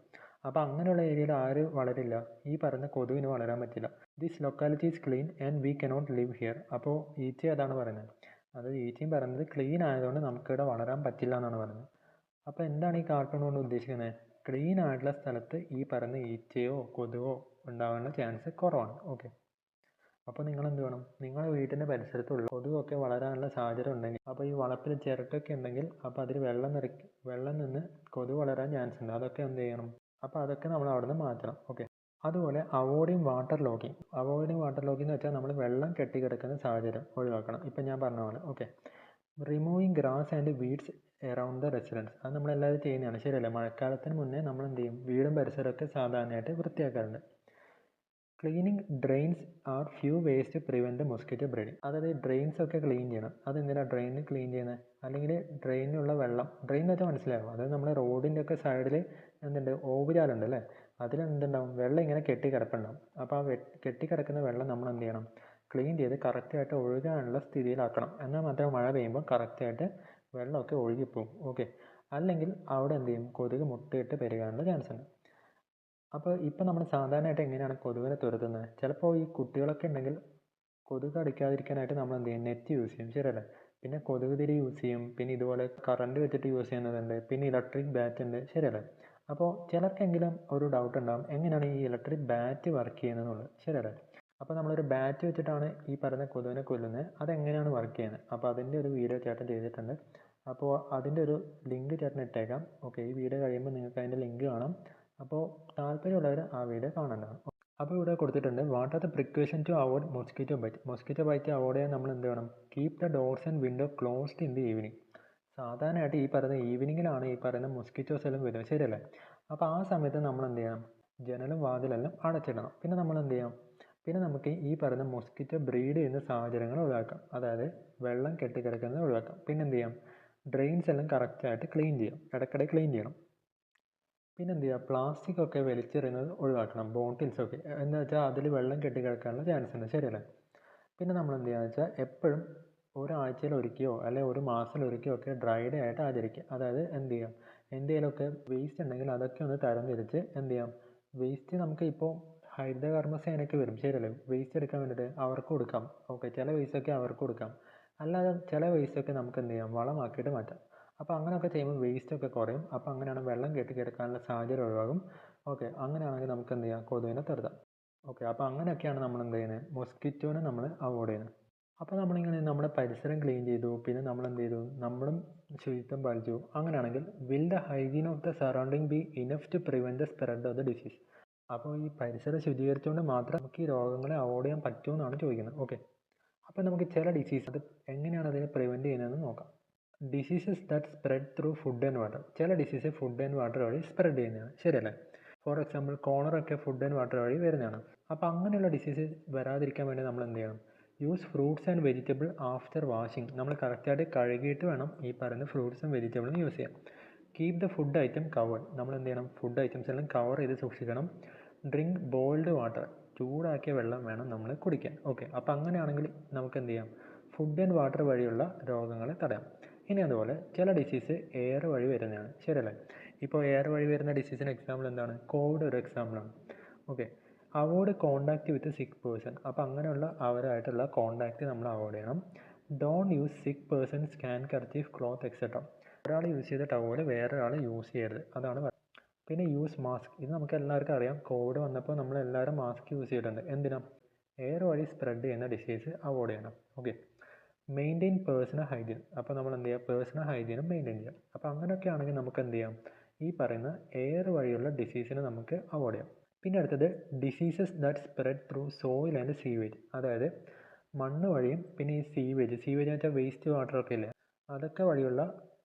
അപ്പോൾ അങ്ങനെയുള്ള ഏരിയയിൽ ആര് വളരില്ല, ഈ പറയുന്ന കൊതുകിന് വളരാൻ പറ്റില്ല. This locality is clean and we cannot live here. അപ്പോൾ ഈച്ച അതാണ് പറയുന്നത്. അതായത് ഈച്ചയും പറയുന്നത് ക്ലീൻ ആയതുകൊണ്ട് നമുക്കിവിടെ വളരാൻ പറ്റില്ല എന്നാണ് പറയുന്നത്. അപ്പോൾ എന്താണ് ഈ കാർട്ടൂൺ കൊണ്ട് ഉദ്ദേശിക്കുന്നത്? ക്ലീൻ ആയിട്ടുള്ള സ്ഥലത്ത് ഈ പറയുന്ന ഈച്ചയോ കൊതുകോ ഉണ്ടാകാനുള്ള ചാൻസ് കുറവാണ്. ഓക്കെ, അപ്പോൾ നിങ്ങൾ എന്ത് വേണം, നിങ്ങളുടെ വീട്ടിൻ്റെ പരിസരത്തുള്ള കൊതുകൊക്കെ വളരാനുള്ള സാഹചര്യം ഉണ്ടെങ്കിൽ, അപ്പോൾ ഈ വളപ്പിൽ ചിരട്ടൊക്കെ ഉണ്ടെങ്കിൽ അപ്പോൾ അതിൽ വെള്ളം നിന്ന് കൊതുക് വളരാൻ ചാൻസ് ഉണ്ട്. അതൊക്കെ എന്ത് ചെയ്യണം, അപ്പോൾ അതൊക്കെ നമ്മൾ അവിടെ നിന്ന് മാറ്റണം. ഓക്കെ, അതുപോലെ avoiding water logging. Avoiding water logging എന്ന് വെച്ചാൽ നമ്മൾ വെള്ളം കെട്ടിക്കിടക്കുന്ന സാഹചര്യം ഒഴിവാക്കണം. ഇപ്പം ഞാൻ പറഞ്ഞ പോലെ. Okay, removing grass and weeds around the residence. അത് നമ്മളെല്ലാവരും ചെയ്യുന്നതാണ്, ശരിയല്ലേ? മഴക്കാലത്തിന് മുന്നേ നമ്മൾ എന്ത് ചെയ്യും, വീടും പരിസരമൊക്കെ സാധാരണയായിട്ട് വൃത്തിയാക്കാറുണ്ട്. Cleaning drains are few ways to prevent mosquito breeding. അതായത് ഡ്രെയിൻസ് ഒക്കെ ക്ലീൻ ചെയ്യണം. അതെന്തിനാണ് ഡ്രെയിൻ ക്ലീൻ ചെയ്യുന്നത്? അല്ലെങ്കിൽ ഡ്രെയിനിലുള്ള വെള്ളം, ഡ്രെയിൻ എന്ന് വെച്ചാൽ മനസ്സിലാകും, അതായത് നമ്മുടെ റോഡിൻ്റെ ഒക്കെ സൈഡിൽ എന്തുണ്ട്, ഓവുചാലുണ്ട് അല്ലേ, അതിലെന്തുണ്ടാവും, വെള്ളം ഇങ്ങനെ കെട്ടിക്കിടപ്പുണ്ടാവും. അപ്പോൾ ആ കെട്ടിക്കിടക്കുന്ന വെള്ളം നമ്മൾ എന്ത് ചെയ്യണം, ക്ലീൻ ചെയ്ത് കറക്റ്റായിട്ട് ഒഴുകാനുള്ള സ്ഥിതിയിലാക്കണം. എന്നാൽ മാത്രമേ മഴ പെയ്യുമ്പോൾ കറക്റ്റായിട്ട് വെള്ളമൊക്കെ ഒഴുകിപ്പോവും. ഓക്കെ, അല്ലെങ്കിൽ അവിടെ എന്ത് ചെയ്യും, കൊതുക് മുട്ടയിട്ട് പെരുകാനുള്ള ചാൻസ് ഉണ്ട്. അപ്പോൾ ഇപ്പം നമ്മൾ സാധാരണയായിട്ട് എങ്ങനെയാണ് കൊതുകിനെ തുരത്തുന്നത്? ചിലപ്പോൾ ഈ കുട്ടികളൊക്കെ ഉണ്ടെങ്കിൽ കൊതുക് കടിക്കാതിരിക്കാനായിട്ട് നമ്മൾ എന്ത് ചെയ്യും, നെറ്റ് യൂസ് ചെയ്യും, ശരിയല്ലേ? പിന്നെ കൊതുക് തിരി യൂസ് ചെയ്യും. പിന്നെ ഇതുപോലെ കറണ്ട് വെച്ചിട്ട് യൂസ് ചെയ്യുന്നതുണ്ട്. പിന്നെ ഇലക്ട്രിക് ബാറ്റ് ഉണ്ട്, ശരിയല്ലേ? അപ്പോൾ ചിലർക്കെങ്കിലും ഒരു ഡൗട്ട് ഉണ്ടാകും, എങ്ങനെയാണ് ഈ ഇലക്ട്രിക് ബാറ്റ് വർക്ക് ചെയ്യുന്നതെന്നുള്ളത്, ശരിയല്ലേ? അപ്പോൾ നമ്മളൊരു ബാറ്റ് വെച്ചിട്ടാണ് ഈ പറയുന്ന കൊതുകിനെ കൊല്ലുന്നത്. അതെങ്ങനെയാണ് വർക്ക് ചെയ്യുന്നത്, അപ്പോൾ അതിൻ്റെ ഒരു വീഡിയോ ചേട്ടൻ ചെയ്തിട്ടുണ്ട്. അപ്പോൾ അതിൻ്റെ ഒരു ലിങ്ക് ചേട്ടൻ ഇട്ടേക്കാം. ഓക്കെ, ഈ വീഡിയോ കഴിയുമ്പോൾ നിങ്ങൾക്ക് അതിൻ്റെ ലിങ്ക് കാണാം. അപ്പോൾ താല്പര്യമുള്ളവർ ആ വീഡിയോ കാണേണ്ടതാണ്. അപ്പോൾ ഇവിടെ കൊടുത്തിട്ടുണ്ട്, what are the precaution to avoid mosquito bite. Mosquito bite avoid ചെയ്യാൻ നമ്മൾ എന്ത് വേണം? Keep the doors and window closed in the evening. സാധാരണയായിട്ട് ഈ പറയുന്ന ഈവനിങ്ങിലാണ് ഈ പറയുന്ന മൊസ്കിറ്റോസ് എല്ലാം വരുന്നത്, ശരിയല്ലേ? അപ്പോൾ ആ സമയത്ത് നമ്മൾ എന്ത് ചെയ്യണം, ജനലും വാതിലെല്ലാം അടച്ചിടണം. പിന്നെ നമ്മൾ എന്ത് ചെയ്യണം, പിന്നെ നമുക്ക് ഈ പറയുന്ന മൊസ്കിറ്റോ ബ്രീഡ് ചെയ്യുന്ന സാഹചര്യങ്ങൾ ഒഴിവാക്കാം. അതായത് വെള്ളം കെട്ടിക്കിടക്കുന്നത് ഒഴിവാക്കാം. പിന്നെ എന്ത് ചെയ്യാം, ഡ്രെയിൻസ് എല്ലാം കറക്റ്റായിട്ട് ക്ലീൻ ചെയ്യാം, ഇടയ്ക്കിടെ ക്ലീൻ ചെയ്യണം. പിന്നെ എന്ത് ചെയ്യുക, പ്ലാസ്റ്റിക് ഒക്കെ വലിച്ചെറിയുന്നത് ഒഴിവാക്കണം. ബോട്ടിൽസൊക്കെ എന്ന് വെച്ചാൽ അതിൽ വെള്ളം കെട്ടിക്കിടക്കാനുള്ള ചാൻസ് ഉണ്ട്, ശരിയല്ലേ? പിന്നെ നമ്മൾ എന്ത് ചെയ്യുക വെച്ചാൽ എപ്പോഴും ഒരാഴ്ചയിൽ ഒരിക്കയോ അല്ലെങ്കിൽ ഒരു മാസത്തിലൊരിക്കയോ ഒക്കെ ഡ്രൈ ഡേ ആയിട്ട് ആചരിക്കുക. അതായത് എന്ത് ചെയ്യാം, എന്തെങ്കിലുമൊക്കെ വേസ്റ്റ് ഉണ്ടെങ്കിൽ അതൊക്കെ ഒന്ന് തരംതിരിച്ച് എന്ത് ചെയ്യാം, വേസ്റ്റ് നമുക്ക് ഇപ്പോൾ ഹരിതകർമ്മസേനയൊക്കെ വരും, ശരിയല്ലേ? വേസ്റ്റ് എടുക്കാൻ വേണ്ടിയിട്ട് അവർക്ക് കൊടുക്കാം. ഓക്കെ, ചില വേസ്റ്റൊക്കെ അവർക്ക് കൊടുക്കാം. അല്ലാതെ ചില വേസ്റ്റൊക്കെ നമുക്ക് എന്ത് ചെയ്യാം, വളമാക്കിയിട്ട് മാറ്റാം. അപ്പോൾ അങ്ങനെയൊക്കെ ചെയ്യുമ്പോൾ വേസ്റ്റൊക്കെ കുറയും. അപ്പോൾ അങ്ങനെയാണ് വെള്ളം കെട്ടിക്കിടക്കാനുള്ള സാഹചര്യം ഒഴിവാകും. ഓക്കെ, അങ്ങനെയാണെങ്കിൽ നമുക്ക് എന്ത് ചെയ്യാം, കൊതുകിനെ തുരത്താം. ഓക്കെ, അപ്പോൾ അങ്ങനെയൊക്കെയാണ് നമ്മൾ എന്ത് ചെയ്യുന്നത്, മൊസ്കിറ്റോനെ നമ്മൾ അവോയ്ഡ് ചെയ്യുന്നത്. അപ്പോൾ നമ്മളിങ്ങനെ നമ്മുടെ പരിസരം ക്ലീൻ ചെയ്തു, പിന്നെ നമ്മൾ എന്ത് ചെയ്തു, നമ്മളും ശുചിത്വം പാലിച്ചു. അങ്ങനെയാണെങ്കിൽ will the hygiene of the surrounding be enough to prevent the spread of the disease. അപ്പോൾ ഈ പരിസരം ശുചീകരിച്ചുകൊണ്ട് മാത്രം നമുക്ക് ഈ രോഗങ്ങളെ അവോയ്ഡ് ചെയ്യാൻ പറ്റുമെന്നാണ് ചോദിക്കുന്നത്. ഓക്കെ, അപ്പോൾ നമുക്ക് ചില ഡിസീസ് അത് എങ്ങനെയാണ് അതിനെ പ്രിവെൻറ്റ് ചെയ്യുന്നതെന്ന് നോക്കാം. Diseases that spread through food and water. ചില ഡിസീസ് ഫുഡ് ആൻഡ് വാട്ടർ വഴി സ്പ്രെഡ് ചെയ്യുന്നതാണ്, ശരിയല്ലേ? ഫോർ എക്സാമ്പിൾ കോളറൊക്കെ ഫുഡ് ആൻഡ് വാട്ടർ വഴി വരുന്നതാണ്. അപ്പോൾ അങ്ങനെയുള്ള ഡിസീസ് വരാതിരിക്കാൻ വേണ്ടി നമ്മൾ എന്ത് ചെയ്യണം, use fruits and vegetable after washing. നമ്മൾ കറക്റ്റായിട്ട് കഴുകിയിട്ട് വേണം ഈ പറയുന്ന ഫ്രൂട്ട്സും വെജിറ്റബിളും യൂസ് ചെയ്യാം. Keep the food item covered. നമ്മൾ എന്ത് ചെയ്യണം, ഫുഡ് ഐറ്റംസ് എല്ലാം കവർ ചെയ്ത് സൂക്ഷിക്കണം. Drink boiled water. ചൂടാക്കിയ വെള്ളം വേണം നമ്മൾ കുടിക്കാൻ. ഓക്കെ, അപ്പോൾ അങ്ങനെയാണെങ്കിൽ നമുക്ക് എന്ത് ചെയ്യാം, ഫുഡ് ആൻഡ് വാട്ടർ വഴിയുള്ള രോഗങ്ങളെ തടയാം. ഇനി അതുപോലെ ചില ഡിസീസ് എയർ വഴി വരുന്നതാണ്, ശരിയല്ലേ? ഇപ്പോൾ എയർ വഴി വരുന്ന ഡിസീസിന് എക്സാമ്പിൾ എന്താണ്, കോവിഡ് ഒരു എക്സാമ്പിളാണ്. ഓക്കെ, അവോയ്ഡ് കോണ്ടാക്ട് വിത്ത് സിക്ക് പേഴ്സൺ. അപ്പോൾ അങ്ങനെയുള്ള അവരായിട്ടുള്ള കോണ്ടാക്റ്റ് നമ്മൾ അവോയ്ഡ് ചെയ്യണം. Don't use sick persons can kerchief cloth etcetera. ഒരാൾ യൂസ് ചെയ്ത ടവൽ വേറൊരാൾ യൂസ് ചെയ്യരുത്, അതാണ് പറയുന്നത്. പിന്നെ യൂസ് മാസ്ക്. ഇത് നമുക്ക് എല്ലാവർക്കും അറിയാം, കോവിഡ് വന്നപ്പോൾ നമ്മൾ എല്ലാവരും മാസ്ക് യൂസ് ചെയ്തിട്ടുണ്ട്. എന്തിനാ? എയർ വഴി സ്പ്രെഡ് ചെയ്യുന്ന ഡിസീസ് അവോയ്ഡ് ചെയ്യണം. ഓക്കെ. Maintain personal hygiene. അപ്പോൾ നമ്മൾ എന്ത് ചെയ്യുക? പേഴ്സണൽ ഹൈജീനും മെയിൻറ്റെയിൻ ചെയ്യാം. അപ്പോൾ അങ്ങനെയൊക്കെ ആണെങ്കിൽ നമുക്ക് എന്ത് ചെയ്യാം? ഈ പറയുന്ന എയർ വഴിയുള്ള ഡിസീസിനെ നമുക്ക് അവോയ്ഡ് ചെയ്യാം. പിന്നെ അടുത്തത് diseases that spread through soil and sewage. അതായത് മണ്ണ് വഴിയും പിന്നെ ഈ സീവേജ് എന്ന് വെച്ചാൽ വേസ്റ്റ് വാട്ടറൊക്കെ ഇല്ലേ, അതൊക്കെ വഴിയുള്ള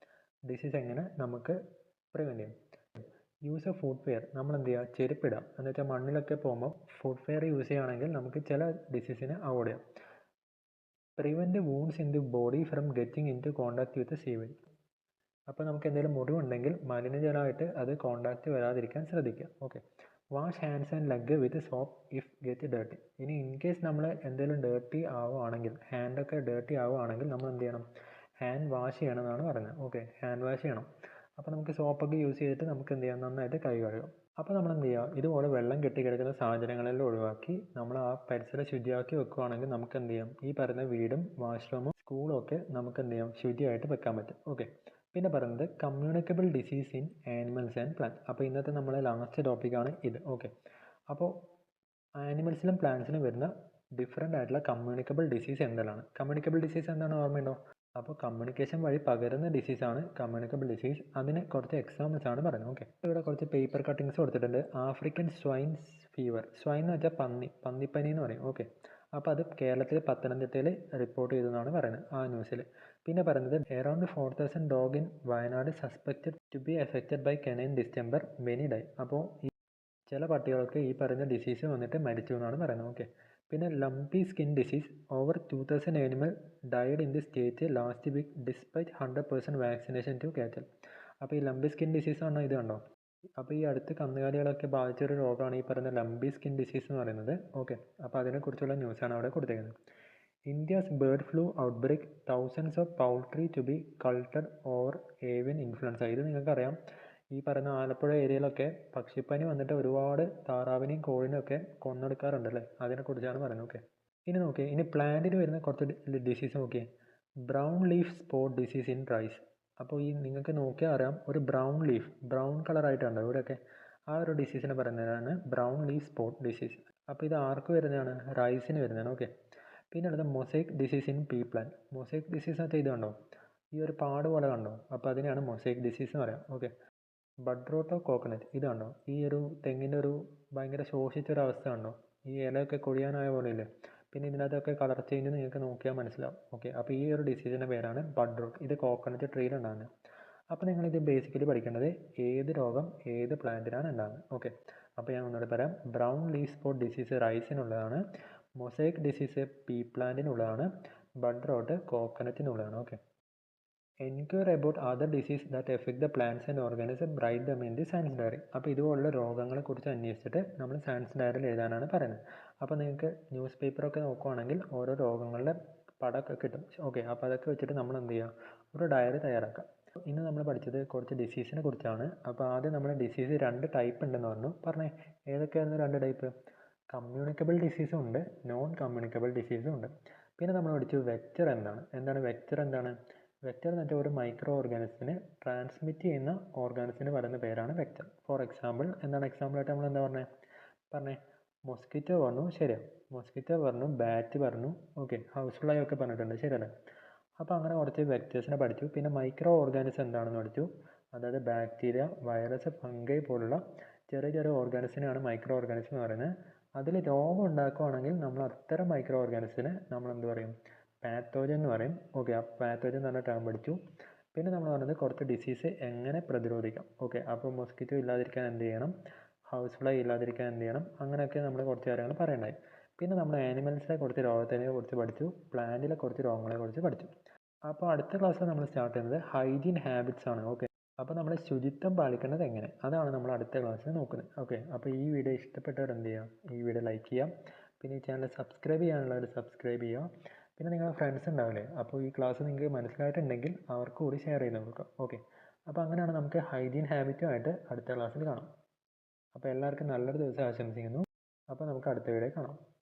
ഡിസീസ് എങ്ങനെ നമുക്ക് പ്രിവെൻറ്റ് ചെയ്യാം? Use of footwear. നമ്മൾ എന്ത് ചെയ്യുക? ചെരുപ്പിടുക. എന്ന് വെച്ചാൽ മണ്ണിലൊക്കെ പോകുമ്പോൾ ഫുഡ് വെയർ യൂസ് ചെയ്യുകയാണെങ്കിൽ നമുക്ക് ചില ഡിസീസിനെ അവോയ്ഡ് ചെയ്യാം. Prevent wounds in the body from getting in to contact with sewage. അപ്പോൾ നമുക്ക് എന്തെങ്കിലും മുറിവുണ്ടെങ്കിൽ മലിനജലമായിട്ട് അത് കോണ്ടാക്റ്റ് വരാതിരിക്കാൻ ശ്രദ്ധിക്കുക. Okay. Wash hands and leg with soap if get dirty. ഇനി ഇൻ കേസ് നമ്മൾ എന്തെങ്കിലും ഡേർട്ടി ആവുകയാണെങ്കിൽ, ഹാൻഡൊക്കെ ഡേർട്ടി ആവുകയാണെങ്കിൽ നമ്മൾ എന്ത് ചെയ്യണം? ഹാൻഡ് വാഷ് ചെയ്യണം എന്നാണ് പറയുന്നത്. ഓക്കെ, ഹാൻഡ് വാഷ് ചെയ്യണം. അപ്പോൾ നമുക്ക് സോപ്പൊക്കെ യൂസ് ചെയ്തിട്ട് നമുക്ക് എന്ത് ചെയ്യാം? നന്നായിട്ട് കൈ കഴുകാം. അപ്പോൾ നമ്മൾ എന്ത് ചെയ്യുക? ഇതുപോലെ വെള്ളം കെട്ടിക്കിടക്കുന്ന സാഹചര്യങ്ങളെല്ലാം ഒഴിവാക്കി നമ്മൾ ആ പരിസരം ശുചിയാക്കി വെക്കുകയാണെങ്കിൽ നമുക്ക് എന്ത് ചെയ്യാം? ഈ പറയുന്ന വീടും വാഷ്റൂമും സ്കൂളും ഒക്കെ നമുക്ക് എന്ത് ചെയ്യാം? ശുചിയായിട്ട് വെക്കാൻ പറ്റും. ഓക്കെ. പിന്നെ പറയുന്നത് communicable disease in animals and plant. അപ്പോൾ ഇന്നത്തെ നമ്മളെ ലാസ്റ്റ് ടോപ്പിക്കാണ് ഇത്. ഓക്കെ. അപ്പോൾ ആനിമൽസിലും പ്ലാന്റ്സിലും വരുന്ന ഡിഫറെൻ്റ് ആയിട്ടുള്ള കമ്മ്യൂണിക്കബിൾ ഡിസീസ് എന്തെല്ലാം? കമ്മ്യൂണിക്കബിൾ ഡിസീസ് എന്താണ് ഓർമ്മയുണ്ടോ? അപ്പോൾ കമ്മ്യൂണിക്കേഷൻ വഴി പകരുന്ന ഡിസീസാണ് കമ്മ്യൂണിക്കബിൾ ഡിസീസ്. അതിന് കുറച്ച് എക്സാമ്പിൾസ് ആണ് പറയുന്നത്. ഓക്കെ. ഇവിടെ കുറച്ച് പേപ്പർ കട്ടിങ്സ് കൊടുത്തിട്ടുണ്ട്. African swine fever. സ്വൈൻ എന്ന് വെച്ചാൽ പന്നിപ്പനി എന്ന് പറയും. ഓക്കെ. അപ്പോൾ അത് കേരളത്തിൽ പത്തനംതിട്ടയിൽ റിപ്പോർട്ട് ചെയ്തെന്നാണ് പറയുന്നത് ആ ന്യൂസിൽ. പിന്നെ പറയുന്നത് around 4,000 dog in Wayanad suspected to be affected by canine distemper, many die. അപ്പോൾ ഈ ചില പട്ടികൾക്ക് ഈ പറയുന്ന ഡിസീസ് വന്നിട്ട് മരിച്ചു എന്നാണ് പറയുന്നത്. ഓക്കെ. പിന്നെ lumpy skin disease. Over 2,000 animal died in the state last week despite 100% vaccination to cattle. അപ്പോൾ ഈ ലംപി സ്കിൻ ഡിസീസ് പറഞ്ഞാൽ ഇത് കണ്ടോ? അപ്പോൾ ഈ അടുത്ത് കന്നുകാലികളൊക്കെ ബാധിച്ചൊരു രോഗമാണ് ഈ പറയുന്ന ലംപി സ്കിൻ ഡിസീസ് എന്ന് പറയുന്നത്. ഓക്കെ. അപ്പോൾ അതിനെക്കുറിച്ചുള്ള ന്യൂസാണ് അവിടെ കൊടുത്തേക്കുന്നത്. India's bird flu outbreak, thousands of poultry to be culled over avian influenza. ഇത് നിങ്ങൾക്കറിയാം, ഈ പറയുന്ന ആലപ്പുഴ ഏരിയയിലൊക്കെ പക്ഷിപ്പനി വന്നിട്ട് ഒരുപാട് താറാവിനെയും കോഴിനെയും ഒക്കെ കൊന്നെടുക്കാറുണ്ടല്ലേ, അതിനെക്കുറിച്ചാണ് പറയുന്നത്. ഓക്കെ. ഇനി നോക്കിയേ, ഇനി പ്ലാന്റിന് വരുന്ന കുറച്ച് ഡിസീസ് നോക്കിയേ. Brown leaf spot disease in rice. അപ്പോൾ ഈ നിങ്ങൾക്ക് നോക്കിയാൽ അറിയാം, ഒരു ബ്രൗൺ ലീഫ്, ബ്രൗൺ കളറായിട്ടുണ്ടോ ഇവിടെയൊക്കെ, ആ ഒരു ഡിസീസിനെ പറയുന്നതാണ് ബ്രൗൺ ലീഫ് സ്പോട്ട് ഡിസീസ്. അപ്പോൾ ഇത് ആർക്ക് വരുന്നതാണ്? റൈസിന് വരുന്നതാണ്. ഓക്കെ. പിന്നെ ഉള്ളത് mosaic disease in P plant. Mosaic disease എന്ന് വെച്ചാൽ ഇത് കണ്ടോ, ഈ ഒരു പാട് പോലെ കണ്ടോ, അപ്പോൾ അതിനെയാണ് മൊസൈക്ക് ഡിസീസ് എന്ന് പറയാം. Okay. Bud rot of coconut. ഇത് കണ്ടോ, ഈ ഒരു തെങ്ങിൻ്റെ ഒരു ഭയങ്കര ശോഷിച്ചൊരവസ്ഥ കണ്ടോ, ഈ ഇലയൊക്കെ കൊഴിയാനായ പോലെ ഇല്ലേ. പിന്നെ ഇതിനകത്തൊക്കെ കളർ ചേഞ്ച് നിങ്ങൾക്ക് നോക്കിയാൽ മനസ്സിലാവും. ഓക്കെ. അപ്പോൾ ഈ ഒരു ഡിസീസിൻ്റെ പേരാണ് ബഡ് റോട്ട്. ഇത് കോക്കനട്ട് ട്രീയിലുണ്ടാകുന്നത്. അപ്പോൾ നിങ്ങളിത് ബേസിക്കലി പഠിക്കേണ്ടത് ഏത് രോഗം ഏത് പ്ലാന്റിനാണ് ഉണ്ടാകുന്നത്. ഓക്കെ. അപ്പോൾ ഞാൻ ഒന്നുകൂടെ പറയാം. ബ്രൗൺ ലീഫ് സ്പോട്ട് ഡിസീസ് റൈസിനുള്ളതാണ്, മൊസൈക്ക് ഡിസീസ് പീ പ്ലാന്റിനുള്ളതാണ്, ബഡ് റോട്ട് കോക്കനറ്റിനുള്ളതാണ്. Okay. Enquire about other disease that affect the plants and organism, write them in the science diary. അപ്പോൾ ഇതുപോലുള്ള രോഗങ്ങളെക്കുറിച്ച് അന്വേഷിച്ചിട്ട് നമ്മൾ സയൻസ് ഡയറിയിൽ എഴുതാനാണ് പറയുന്നത്. അപ്പോൾ നിങ്ങൾക്ക് ന്യൂസ് പേപ്പറൊക്കെ നോക്കുവാണെങ്കിൽ ഓരോ രോഗങ്ങളുടെ പടമൊക്കെ കിട്ടും. ഓക്കെ. അപ്പോൾ അതൊക്കെ വെച്ചിട്ട് നമ്മൾ എന്ത് ചെയ്യുക? ഒരു ഡയറി തയ്യാറാക്കാം. ഇന്ന് നമ്മൾ പഠിച്ചത് കുറച്ച് ഡിസീസിനെ കുറിച്ചാണ്. അപ്പോൾ ആദ്യം നമ്മൾ ഡിസീസ് 2 ടൈപ്പ് ഉണ്ടെന്ന് പറഞ്ഞേ. ഏതൊക്കെയായിരുന്നു 2 ടൈപ്പ്? കമ്മ്യൂണിക്കബിൾ ഡിസീസും ഉണ്ട്, നോൺ കമ്മ്യൂണിക്കബിൾ ഡിസീസും ഉണ്ട്. പിന്നെ നമ്മൾ പഠിച്ചു വെക്റ്റർ എന്താണ് വെക്റ്റർ എന്താണ്? വെക്റ്റർ എന്ന് വെച്ചാൽ ഒരു മൈക്രോ ഓർഗാനിസത്തിനെ ട്രാൻസ്മിറ്റ് ചെയ്യുന്ന ഓർഗാനിസത്തിന് പറയുന്ന പേരാണ് വെക്റ്റർ. ഫോർ എക്സാമ്പിൾ എന്താണ് എക്സാമ്പിളായിട്ട് നമ്മൾ എന്താ പറഞ്ഞേ? മൊസ്കിറ്റോ പറഞ്ഞു, ശരിയാണ്. മൊസ്കിറ്റോ പറഞ്ഞു, ബാറ്റ് പറഞ്ഞു, ഓക്കെ, ഹൗസ് ഫ്ലൈ ഒക്കെ പറഞ്ഞിട്ടുണ്ട്, ശരിയല്ലേ? അപ്പോൾ അങ്ങനെ കുറച്ച് വെക്റ്റേഴ്സിനെ പഠിച്ചു. പിന്നെ മൈക്രോ ഓർഗാനിസം എന്താണെന്ന് പഠിച്ചു. അതായത് ബാക്ടീരിയ, വൈറസ്, ഫംഗൈ പോലുള്ള ചെറിയ ചെറിയ ഓർഗാനിസത്തിനാണ് മൈക്രോ ഓർഗാനിസം എന്ന് പറയുന്നത്. അതിൽ രോഗം ഉണ്ടാക്കുകയാണെങ്കിൽ നമ്മൾ അത്തരം മൈക്രോ ഓർഗാനിസത്തിനെ നമ്മൾ എന്ത് പറയും? പാത്തോജൻ എന്ന് പറയും. ഓക്കെ. ആ പാത്തോജൻ എന്ന് പറഞ്ഞ ടേം പഠിച്ചു. പിന്നെ നമ്മൾ പറയുന്നത് കുറച്ച് ഡിസീസ് എങ്ങനെ പ്രതിരോധിക്കാം. ഓക്കെ. അപ്പോൾ മൊസ്കിറ്റോ ഇല്ലാതിരിക്കാൻ എന്ത് ചെയ്യണം? ഹൗസ് ഫ്ലൈ ഇല്ലാതിരിക്കാൻ എന്ത് ചെയ്യണം? അങ്ങനെയൊക്കെ നമ്മൾ കുറച്ച് കാര്യങ്ങൾ പറയണ്ടായി. പിന്നെ നമ്മൾ ആനിമൽസിനെ കുറച്ച് രോഗത്തിനെ കുറിച്ച് പഠിച്ചു, പ്ലാന്റിലെ കുറച്ച് രോഗങ്ങളെ കുറിച്ച് പഠിച്ചു. അപ്പോൾ അടുത്ത ക്ലാസ്സിൽ നമ്മൾ സ്റ്റാർട്ട് ചെയ്യുന്നത് ഹൈജീൻ ഹാബിറ്റ്സ് ആണ്. ഓക്കെ. അപ്പോൾ നമ്മൾ ശുചിത്വം പാലിക്കേണ്ടത് എങ്ങനെ, അതാണ് നമ്മൾ അടുത്ത ക്ലാസ്സിൽ നോക്കുന്നത്. ഓക്കെ. അപ്പോൾ ഈ വീഡിയോ ഇഷ്ടപ്പെട്ടവർ എന്ത് ചെയ്യാം? ഈ വീഡിയോ ലൈക്ക് ചെയ്യാം. പിന്നെ ഈ ചാനൽ സബ്സ്ക്രൈബ് ചെയ്യാനുള്ളവർ സബ്സ്ക്രൈബ് ചെയ്യാം. പിന്നെ നിങ്ങളുടെ ഫ്രണ്ട്സ് ഉണ്ടാവില്ലേ, അപ്പോൾ ഈ ക്ലാസ് നിങ്ങൾക്ക് മനസ്സിലായിട്ടുണ്ടെങ്കിൽ അവർക്ക് കൂടി ഷെയർ ചെയ്ത് കൊടുക്കാം. ഓക്കെ. അപ്പോൾ അങ്ങനെയാണ് നമുക്ക് ഹൈജീൻ ഹാബിറ്റുമായിട്ട് അടുത്ത ക്ലാസ്സിൽ കാണാം. അപ്പോൾ എല്ലാവർക്കും നല്ലൊരു ദിവസം ആശംസിക്കുന്നു. അപ്പോൾ നമുക്ക് അടുത്ത വീഡിയോ കാണാം.